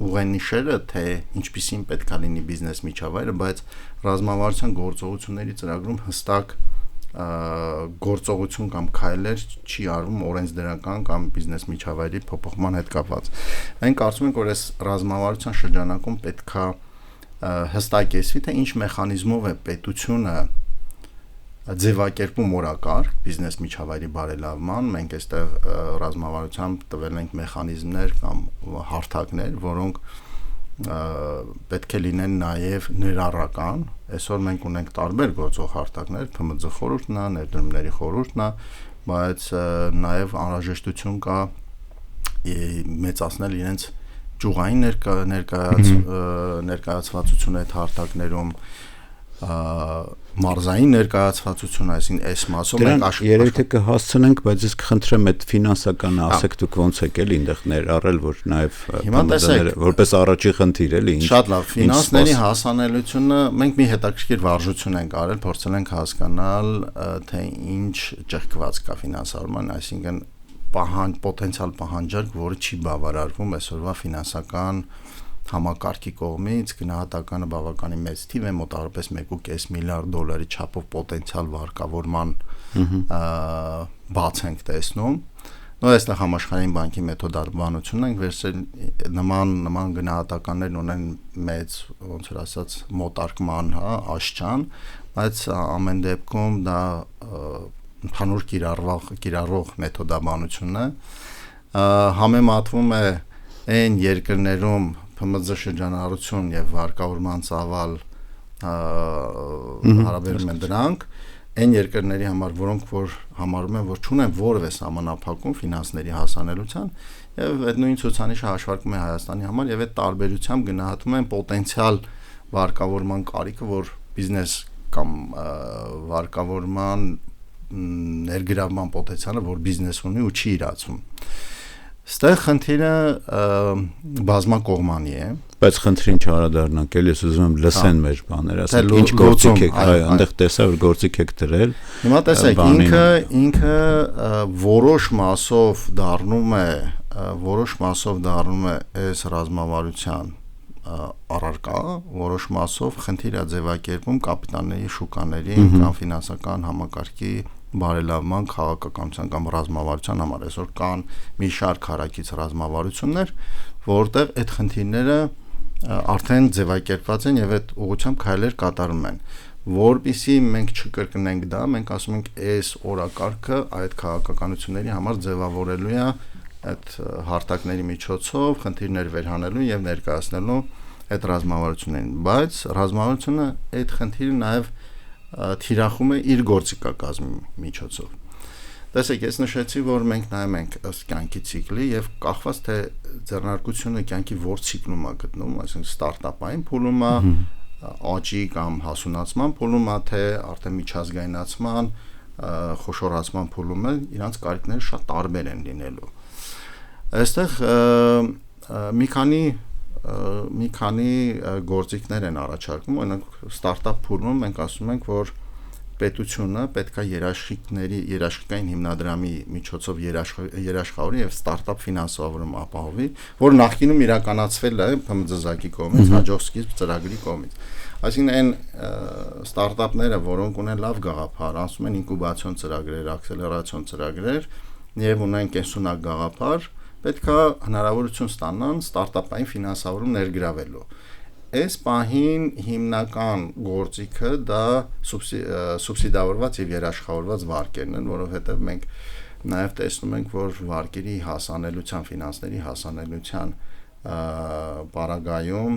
ուղենիշերը, թե ինչպիսին պետք է լինի բիզնես միջավայրը, բայց ռազմավարության գործողությունների ծրագրում հստակ գործողություն կամ քայլեր չի արվում օրենսդրական կամ բիզնես միջավայրի փոփոխման հետ կապված։ Մենք կարծում ենք, որ այս ռազմավարության շրջանակում պետք է հստակեցվի, թե ինչ մեխանիզմով է պետությունը ձևակերպում օրակարգ բիզնես միջավայրի բարելավման, մենք այստեղ ռազմավարությամբ տվել ենք մեխանիզմներ կամ հարթակներ, որոնք պետք է լինեն նաև ներառական, այսօր մենք ունենք տարբեր գործող հարթակներ, ՓՄԶ խորհուրդն է, ներդրումների խորհուրդն է, բայց նաև անհրաժեշտություն կա մեծացնել իրենց ճյուղային ներկայացվածությունը այդ հարթակներում մարզային ներկայացվածություն, այսինքն այս մասում մենք երևի թե կհասցնենք, բայց ես կխնդրեմ այդ ֆինանսականը ասեք դուք ոնց եք էլի այնտեղ ներառել, որ նաև որպես առաջի խնդիր էլի շատ լավ ֆինանսների հասանելիությունը մենք մի հետաքրքիր վարժություն ենք արել, փորձել ենք հասկանալ, թե ինչ ճեղքված կա ֆինանսավորման, այսինքն պոտենցիալ պահանջարկ, որը չի բավարարվում այսօրվա ֆինանսական համակարգի կողմից գնահատականը բավականին մեծ թիվ է, մոտավորապես 1.5 միլիարդ դոլարի չափով պոտենցիալ վարկավորման բաց ենք տեսնում։ Նույն այստեղ համաշխարհային բանկի մեթոդաբանությունն ենք վերցրել, նման գնահատականներն ունեն մեծ, ոնց որ ասած, մոտարկման, աշճան, բայց ամեն դեպքում դա հանուր կիրառող մեթոդաբանությունն է, համեմատվում է այն երկրներում ՓՄԶ շրջանառություն եւ վարկավորման ծավալ հարաբերում են դրանք այն երկրների համար, որոնք որ համարում են, որ չունեն որևէ սահմանափակում ֆինանսների հասանելիության եւ այդ նույն ցուցանիշը հաշվարկում է Հայաստանի համար եւ այդ տարբերությամբ գնահատում են պոտենցիալ վարկավորման կարիքը, որ բիզնես կամ վարկավորման ներգրավման պոտենցիալը, որ բիզնես ունի ու չի իրացում։ Ստեղ խնդիրը բազմակողմանի է, բայց խնդրին չարադառնանք, էլի ես ուզում եմ լսեն մեր բաները, ասենք ինչ գործիք եք, այնտեղ տեսա որ գործիք եք դրել։ Հիմա տեսեք, ինքը որոշ մասով դառնում է այս ռազմավարության առարկա, որոշ մասով խնդիր է ձևակերպում կապիտալների շուկաների կամ ֆինանսական համակարգի բարելավման քաղաքականության կամ ռազմավարության համար այսօր կան մի շարք հարակից ռազմավարություններ, որտեղ այդ խնդիրները արդեն ձևակերպված են եւ այդ ուղղությամբ քայլեր կատարում են, որpիսի մենք չկրկնենք դա, մենք ասում ենք այս օրակարգը այդ քաղաքականությունների համար ձևավորելու է այդ հարթակների միջոցով խնդիրներ վերհանելու եւ ներկայացնելու այդ ռազմավարություններին, բայց ռազմավարությունը այդ խնդիրը նաեւ թիրախում է իր գործիքակազմի միջոցով։ Տեսեք, ես նշեցի, որ մենք նայում ենք ըստ կյանքի ցիկլի եւ կախված թե ձեռնարկությունը կյանքի որ ցիկլում է գտնվում, այսինքն ստարտափային փուլում է, աճի կամ հասունացման փուլում է, թե արդեն միջազգայնացման, խոշորացման փուլում է, իրանց կարիքները շատ տարբեր են լինելու։ Այստեղ մի քանի գործիքներ են առաջարկում, օրինակ ստարտափ փուլում մենք ասում ենք, որ պետությունը պետք է երաշխիքային հիմնադրամի միջոցով երաշխավորի եւ ստարտափ ֆինանսավորում ապահովի, որ նախկինում իրականացվել է ՓՄԶ-ի կողմից, հաջող սկիզբ ծրագրի կողմից։ Այսինքն այն ստարտափները, որոնք ունեն լավ գաղափար, ասում են ինկուբացիոն ծրագրեր, ակսելերացիոն ծրագրեր եւ ունեն կենսունակ գաղափար, պետք է հնարավորություն ստանան ստարտափային ֆինանսավորում ներգրավելու։ Այս պահին հիմնական գործիքը դա սուբսիդավորված եւ երաշխավորված վարկերն են, որովհետեւ մենք նաեւ տեսնում ենք, որ վարկերի հասանելիության, ֆինանսների հասանելիության պարագայում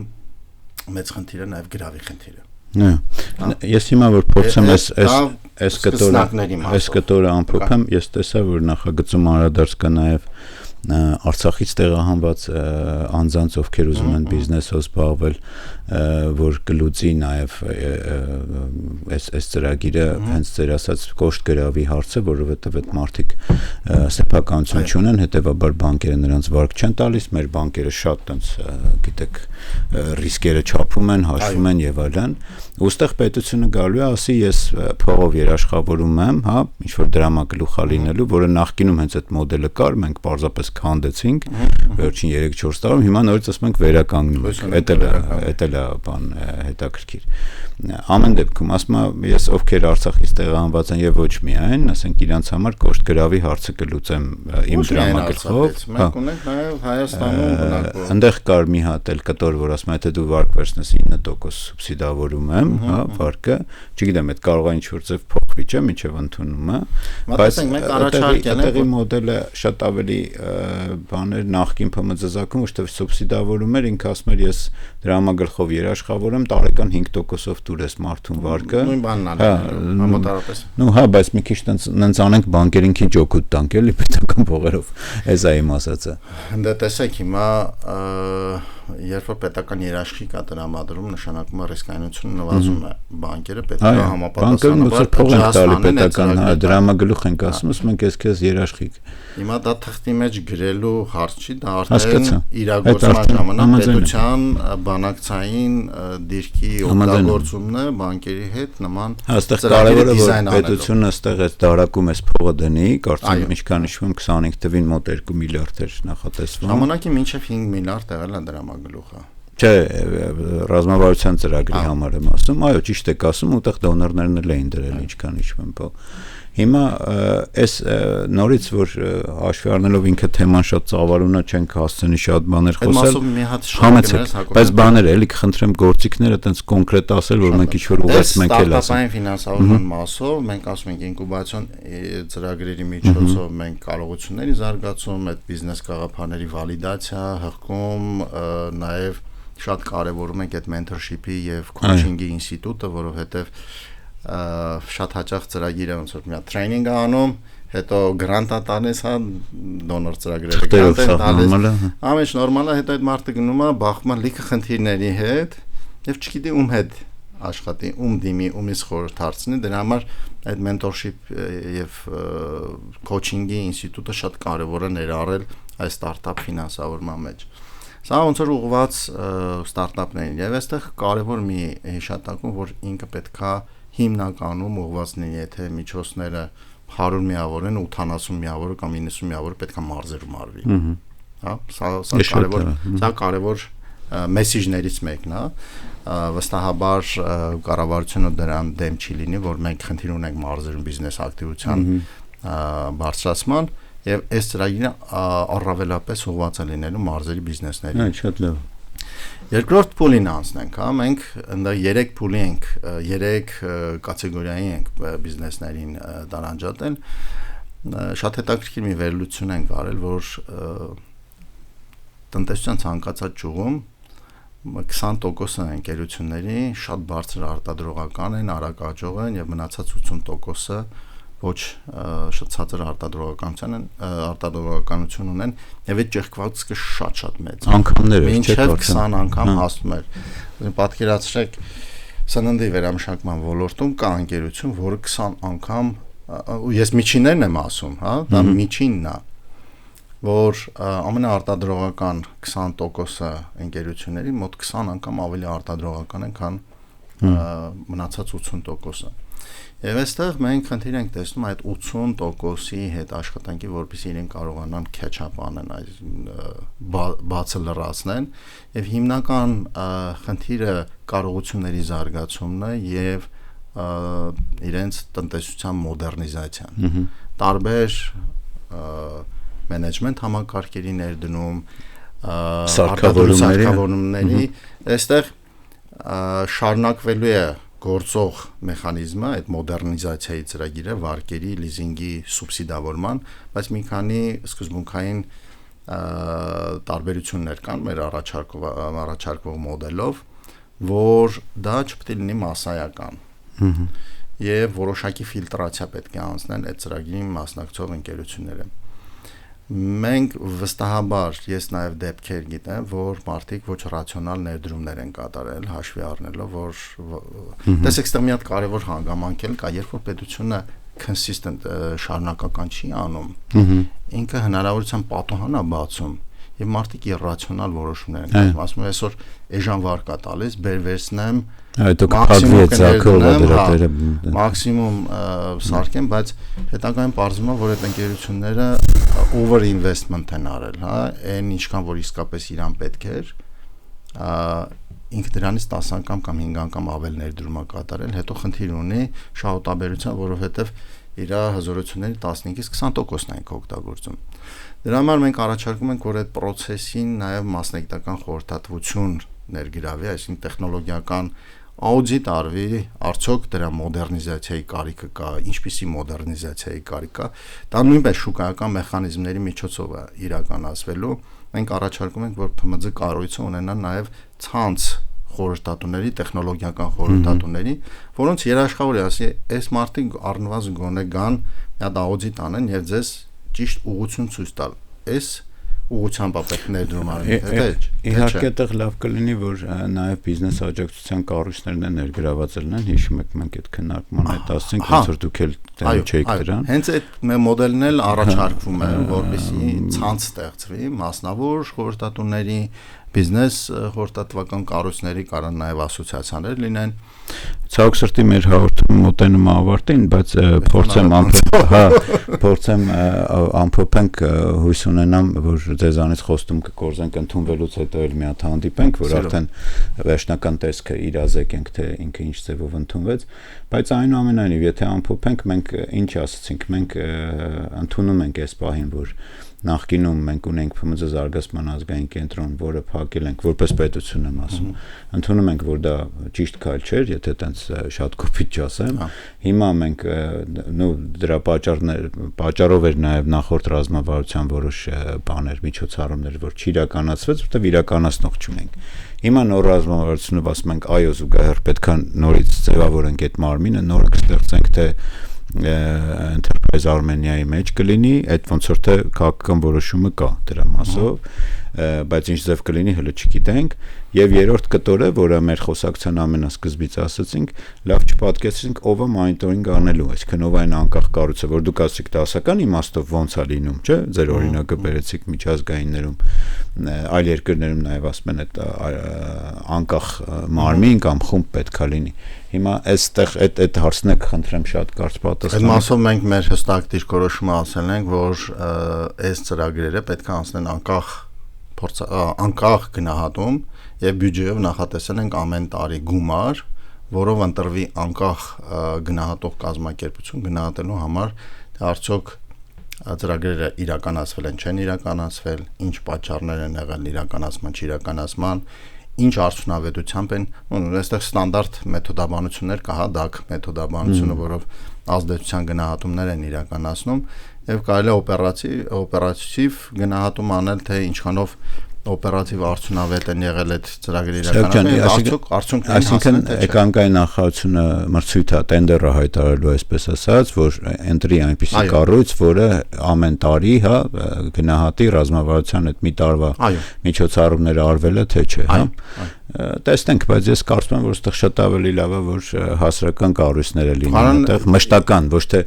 մեծ խնդիրը նաեւ գրավի խնդիրը։ Ես հիմա որ փորձեմ այս կտորը ամփոփեմ, ես տեսա, որ նախագծում անդրադարձ կա նաեւ Արցախից տեղահանված անձանց, ովքեր ուզում են բիզնեսով զբաղվել, որ կլուծի նաև այս ծրագիրը հենց ձեր ասած կոշտ գրավի հարցը, որովհետև այդ մարդիկ սեփականություն չունեն, հետեւաբար բանկերը նրանց վարկ չեն տալիս, մեր բանկերը շատ տենց, գիտեք, ռիսկերը չափում են, հաշվում են եւ այլն։ Ոստեղ պետությունը գալու է ասի, ես փողով երաշխավորում եմ, հա, ինչ որ դրամագլուխ լինելու, որը նախկինում հենց այդ մոդելը կար, մենք պարզապես քանդեցինք վերջին 3-4 տարում, հիմա նորից ասում ենք վերականգնում ենք։ Էդ էլ է բան հետաքրքիր։ Ամեն դեպքում ասում եմ, ես ովքեր Արցախից տեղահանված են եւ ոչ միայն, ասենք իրանց համար կոշտ գրավի հարցը կլուծեմ իմ դրամագլխով։ Մենք ունենք նաեւ Հայաստանում բնակվող։ Այնտեղ կար մի հատ էլ կտոր, որ ասում է, եթե դու վարկ վերցնես 9% սուբսիդավորում եմ, հա, վարկը, չգիտեմ, այդ կարող է ինչ-որ ձև փոխվի, չէ՞, մինչև ընդունումը, բայց մենք առաջարկել ենք այդտեղի մոդելը շատ ավելի բաներ նախկին ՓՄԶ-ում, ոչ թե սուբսիդավորում էր, ինքը ասում էր, ես դրամագլխով երաշխավորեմ, տարեկան 5%-ով տուր ես մարդուն վարկը։ Նույն բանն է, համատարապես։ Հա, բայց մի քիչ տենց անենք բանկերին քիչ օգուտ տանք, էլի պետական փողերով, էս է իմ ասածը։ Դե տեսեք հիմա երբ որ պետական երաշխիք է տրամադրում, նշանակում է ռիսկայնությունը նվազում է, բանկերը պետք է համապատասխանաբար փող են տալի պետական, հա, դրամագլուխ ենք ասում ենք ես քեզ երաշխիք։ Հիմա դա թղթի մեջ գրելու հարց չի, դա արդեն իրագործման ժամանակ պետության բանակցային դիրքի օգտագործումն է բանկերի հետ նման ծրագրերի դիզայն անելու։ Պետությունը ըստեղ այդ դարակում էս փողը դնի, կարծեմ ինչքան հիշում 25 թվին մոտ 2 միլիարդ էր նախատեսվում։ Ժամանակի մինչև 5 միլիարդ եղել է դրամագլուխը։ Չէ, ռազմավարության ծրագրի համար եմ ասում, այո, ճիշտ եք ասում, ուտեղ դոնորներն էլ էին դրել, ինչքան հիշում եմ։ Հիմա այս նորից որ հաշվի առնելով ինքը թեման շատ ծավալուն է, չենք հասցնի շատ բաներ խոսել։ Բայց բաները էլի կխնդրեմ գործիքները այտենց կոնկրետ ասել, որ մենք ինչ-որ ուղղացնենք էլ ասենք։ Ստարտափային ֆինանսավորման մասով մենք ասում ենք ինկուբացիոն ծրագրերի միջոցով մենք կարողությունների զարգացում, այդ բիզնես գաղափարների վալիդացիա, հղկում, նաև շատ կարևորում ենք այդ մենթորշիփի եւ քոուչինգի ինստիտուտը, որովհետեւ շատ հաճախ ծրագիրը ոնց որ մի հատ տրեյնինգ անում, հետո գրանտա տալիս, հա, դոնոր ծրագրերը գրանտ են տալիս, ամեն ինչ նորմալ է, հետո այդ մարդը գնում է, բախվում է լիքը խնդիրների հետ եւ չգիտի ում հետ աշխատի, ում դիմի, ումից խորհրդարցնի, դրա համար այդ մենթորշիփ եւ քոուչինգի ինստիտուտը շատ կարեւոր է ներառել այս ստարտափ ֆինանսավորման մեջ։ Սա ոնց որ ուղղված ստարտափներին եւ այստեղ կարեւոր մի հիշատակում, որ ինքը պետքա հիմնականում ուղղված լինի, եթե միջոցները 100 միավոր են, 80 միավորը կամ 90 միավորը պետքա մարզերում արվի։ Հա, սա կարևոր մեսեջներից մեկն է։ Վստահաբար կառավարությունը դրան դեմ չի լինի, որ մենք խնդիր ունենք մարզերում բիզնես ակտիվության բարձրացման եւ այս ծրագիրը առավելապես ուղղված է լինելու մարզերի բիզնեսներին։ Այո, շատ լավ։ Երկրորդ փուլին անցնենք, հա, մենք ընդ 3 փուլի ենք, 3 կատեգորիայի ենք բիզնեսներին տարանջատել։ Շատ հետաքրքիր մի վերլուծություն ենք արել, որ տնտեսության ցանկացած ճյուղում 20% ընկերությունների շատ բարձր արտադրողական են, արագ աճող են եւ մնացած 80%-ը ոչ շատ ցածր արտադրողականություն ունեն եւ այդ ճեղքվածքը շատ մեծ անգամներ մինչև 20 անգամ հասնում էր պատկերացրեք սննդի վերամշակման ոլորտում կա ընկերություն որը 20 անգամ ես միջիններն եմ ասում հա դա միջինն է որ ամենաարտադրողական 20%-ը ընկերությունների մոտ 20 անգամ ավելի արտադրողական են քան մնացած 80%-ը Եվ այստեղ մենք խնդիր ենք տեսնում այդ 80%-ի հետ աշխատանքի, որպեսզի իրենք կարողանան catch-up անեն, բացը լրացնեն, եւ հիմնական խնդիրը կարողությունների զարգացումն է եւ իրենց տնտեսության մոդեռնիզացիան։ Տարբեր մենեջմենտ համակարգերի ներդնում, սարքավորումների, այստեղ շարունակվելու է գործող մեխանիզմը, այդ մոդեռնիզացիայի ծրագիրը, վարկերի, լիզինգի սուբսիդավորման, բայց մի քանի սկզբունքային տարբերություններ կան մեր առաջարկվող մոդելով, որ դա չպետք է լինի մասսայական։ Եվ որոշակի ֆիլտրացիա պետք է անցնեն այդ ծրագրին մասնակցող ընկերությունները։ Մենք վստահաբար ես նաև դեպքեր գիտեմ, որ մարդիկ ոչ ռացիոնալ ներդրումներ են կատարել, հաշվի առնելով, որ տեսեք, այստեղ մի հատ կարևոր հանգամանք էլ կա, երբ որ պետությունը consistent շարունակական չի անում, ինքը հնարավորության պատուհան է բացում, եւ մարդիկ իրրացիոնալ որոշումներ են կայացնում, ասում են այսօր էժան վարկ է տալիս, վերցնեմ, մաքսիմում սարքեմ, բայց հետագայում պարզվում է, որ այդ ընկերությունները over investment են արել, հա, այն ինչքան որ իսկապես իրան պետք էր, ինքը դրանից 10 անգամ կամ 5 անգամ ավել ներդրում է կատարել, հետո խնդիր ունի շահութաբերության, որովհետև իր հզորությունների 15-ից 20%-ն են օգտագործում։ Դրա համար մենք առաջարկում ենք, որ այդ process-ին նաև մասնագիտական խորհրդատվություն ներգրավի, այսինքն տեխնոլոգիական audit արվի, արդյոք դրա մոդեռնիզացիայի կարիքը կա, ինչպիսի մոդեռնիզացիայի կարիք կա, դա նույնպես շուկայական մեխանիզմների միջոցով է իրականացվելու։ Մենք առաջարկում ենք, որ ՓՄՁ կառույցը ունենա նաև ցանց խորհրդատուների, տեխնոլոգիական խորհրդատուների, որոնց երաշխավորի ասի, այս մարդիկ առնվազն գոնե գան, մի հատ audit անեն եւ ձեզ ճիշտ ուղղություն ցույց տալ։ Այս ուղղությամբ պետք ներդրում արել։ Իհարկե այդտեղ լավ կլինի, որ նաև բիզնես աջակցության կառույցներն են ներգրաված լինեն, հիշում եք մենք այդ քննարկման հետ ասենք, ոնց որ դուք էլ չէիք դրան։ Հենց այդ մոդելն էլ առաջարկվում է, որպեսզի ցանց ստեղծվի մասնավոր խորհրդատուների, բիզնես խորհրդատվական կառույցների, կարան նաև ասոցիացիաներ լինեն։ Ցավոք սրտի մեր հաղորդումը մոտենում է ավարտին, բայց փորձեմ ամփոփենք, հույս ունենամ, որ ձեզանից խոստում կգործենք ընդունվելուց հետո էլ մի հատ հանդիպենք, որ արդեն վերջնական տեսքը իրազեկենք, թե ինքը ինչ ձևով ընդունվեց, բայց այնուամենայնիվ, եթե ամփոփենք, մենք ինչ ասացինք, մենք ընդունում ենք այս պահին, որ նախկինում մենք ունենք ՓՄԶ զարգացման ազգային կենտրոն, որը փակել ենք, որպես պետություն եմ ասում։ Ընդունում ենք, որ դա ճիշտ քայլ չէր, եթե տենց շատ կոպիտ չասեմ։ Հիմա մենք դրա պատճառով էր նաև նախորդ ռազմավարության որոշ բաներ, միջոցառումներ, որ չիրականացվեց, որտեղ իրականացնող չունենք։ Հիմա նոր ռազմավարությունով ասում ենք, այո, զուգահեռ պետքա նորից ձևավորենք այդ մարմինը, նոր կստեղծենք, թե Enterprise Armenia-ի մեջ կլինի, այդ ոնց որ թե քաղաքական որոշումը կա դրա մասով, բայց ինչ ձև կլինի հələ չգիտենք, եւ երրորդ կտորը, որը մեր խոսակցության ամենասկզբից ասացինք, լավ չպատկերացինք ով է մոնիտորինգ անելու, այսինքն ով այն անկախ կառույցը, որ դուք ասեք դասական իմաստով ոնց է լինում, չէ՞, ձեր օրինակը բերեցիք միջազգայիններում, այլ երկրներում նաեւ ասում են այդ անկախ մարմին կամ խումբ պետքա լինի։ Հիմա այստեղ այդ հարցն է կխնդրեմ շատ կարճ պատասխանել։ Այդ մասով մենք մեր հստակ դիրքորոշումը ասել ենք, որ այս ծրագրերը պետք է անցնեն անկախ գնահատում եւ բյուջեով նախատեսել ենք ամեն տարի գումար, որով ընտրվի անկախ գնահատող կազմակերպություն գնահատելու համար, թե արդյոք ծրագրերը իրականացվել են, չեն իրականացվել, ինչ պատճառներ են եղել իրականացման, չիրականացման, ինչ արդյունավետությամբ են, այստեղ ստանդարտ մեթոդաբանություններ կա, հա, DAC մեթոդաբանությունը, որով ազդեցության գնահատումներ են իրականացնում եւ կարելի է օպերատիվ գնահատում անել, թե ինչքանով օպերատիվ արդյունավետ են եղել այդ ծրագրի իրականացումը, այսինքն էկանգայի նախարարությունը մրցույթ է տենդերը հայտարարելու այսպես ասած, որ ընտրի այնպիսի կառույց, որը ամեն տարի գնահատի ռազմավարության այդ մի տարվա միջոցառումները արվել է թե չէ, տեսնենք, բայց ես կարծում եմ, որ այստեղ շատ ավելի լավ է, որ հասարակական կառույցները լինեն այդտեղ մշտական, ոչ թե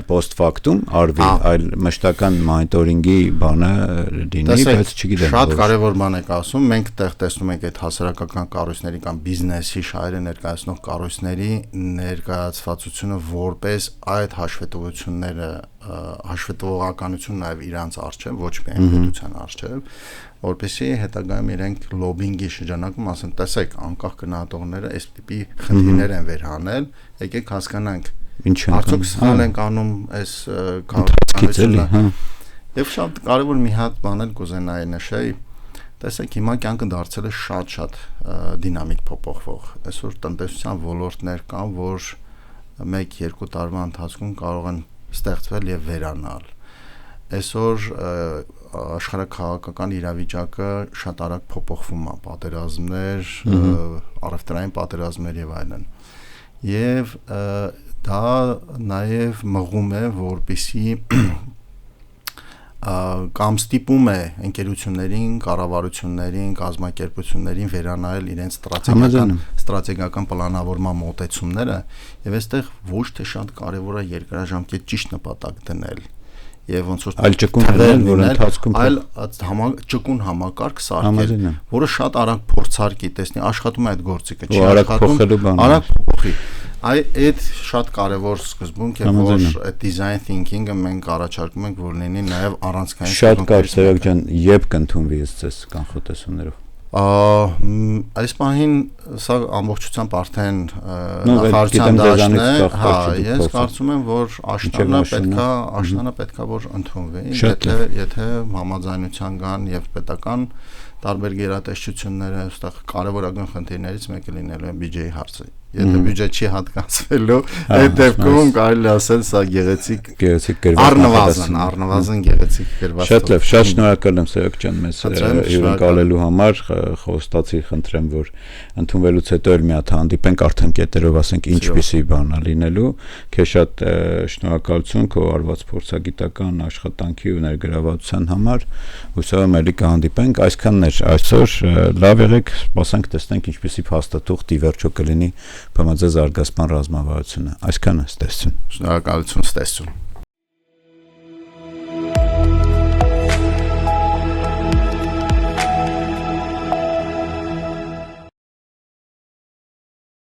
post factum արվի, այլ մշտական monitoring-ի բանը լինի, բայց չգիտեմ։ Շատ կարևոր բան եք ասում, մենք այդտեղ տեսնում ենք այդ հասարակական կառույցների կամ բիզնեսի շահերը ներկայացնող կառույցների ներկայացվածությունը որպես այդ հաշվետվությունները, հաշվետվողականություն նաև իրանց առջև, ոչ միայն պետության առջև, որպեսզի հետագայում իրենք լոբինգի շրջանակում ասեն, տեսեք, անկախ գնահատողները այս տիպի խնդիրներ են վերհանել, եկեք հասկանանք արդյոք սխալ ենք անում այս քաղաքականությունը։ Եվ շատ կարևոր մի հատ բան էլ կուզենայի նշեի, տեսեք, հիմա կյանքը դարձել է շատ դինամիկ փոփոխվող։ Այսօր տնտեսության ոլորտներ կան, որ 1-2 տարվա ընթացքում կարող են ստեղծվել եւ վերանալ։ Այսօր աշխարհաքաղաքական իրավիճակը շատ արագ փոփոխվում է, պատերազմներ, առևտրային պատերազմներ եւ այլն։ Եվ դա նաև մղում է, որպեսզի կամ ստիպում է ընկերություններին, կառավարություններին, կազմակերպություններին վերանայել իրենց ստրատեգիական պլանավորման մոտեցումները, եւ այստեղ ոչ թե շատ կարեւոր է երկարաժամկետ ճիշտ նպատակ դնել եւ ոնց որ այլ ճկուն դնել, որ ընթացքում այլ ճկուն համակարգ սարքել, որը շատ արագ փորձարկի, տեսնի աշխատում է այդ գործիքը, չի աշխատում, արագ փոխի։ Այդ շատ կարևոր սկզբունք է, որ այդ design thinking-ը մենք առաջարկում ենք, որ լինի նաև առանցքային։ Շատ կարճ Սերակ ջան, երբ կընդունվի այս կանխոտեսումներով։ Այս պահին սա ամբողջությամբ արդեն նախարարության դաշտն է, ես կարծում եմ, որ աշնանը պետքա որ ընդունվի, եթե համաձայնության կան եւ պետական տարբեր գերատեսչությունները, այստեղ կարևորագույն խնդիրներից մեկը լինելու է բյուջեի հարցը։ Եթե բյուջե չի հատկացվելու, այդ դեպքում կարելի ասել սա գեղեցիկ առնվազն գեղեցիկ գրված։ Շատ լավ, շատ շնորհակալ եմ Սերակ ջան, մեզ հյուրընկալելու համար, խոստացի խնդրեմ, որ ընդունվելուց հետո էլ մի հատ հանդիպենք, արդեն կետերով ասենք ինչպիսի բան է լինելու։ Քեզ շատ շնորհակալություն քո արված փորձագիտական աշխատանքի ու ներգրավվածության համար։ Հուսով եմ ելի կհանդիպենք, այսքանն էր այսօր, լավ եղեք, սպասենք տեսնենք ինչպիսի փաստաթուղթ ի վերջո կլինի ՊՄԶ զարգացման ռազմավարությունը։ Այսքանը, ստեսություն։ Շնորհակալություն, ստեսություն։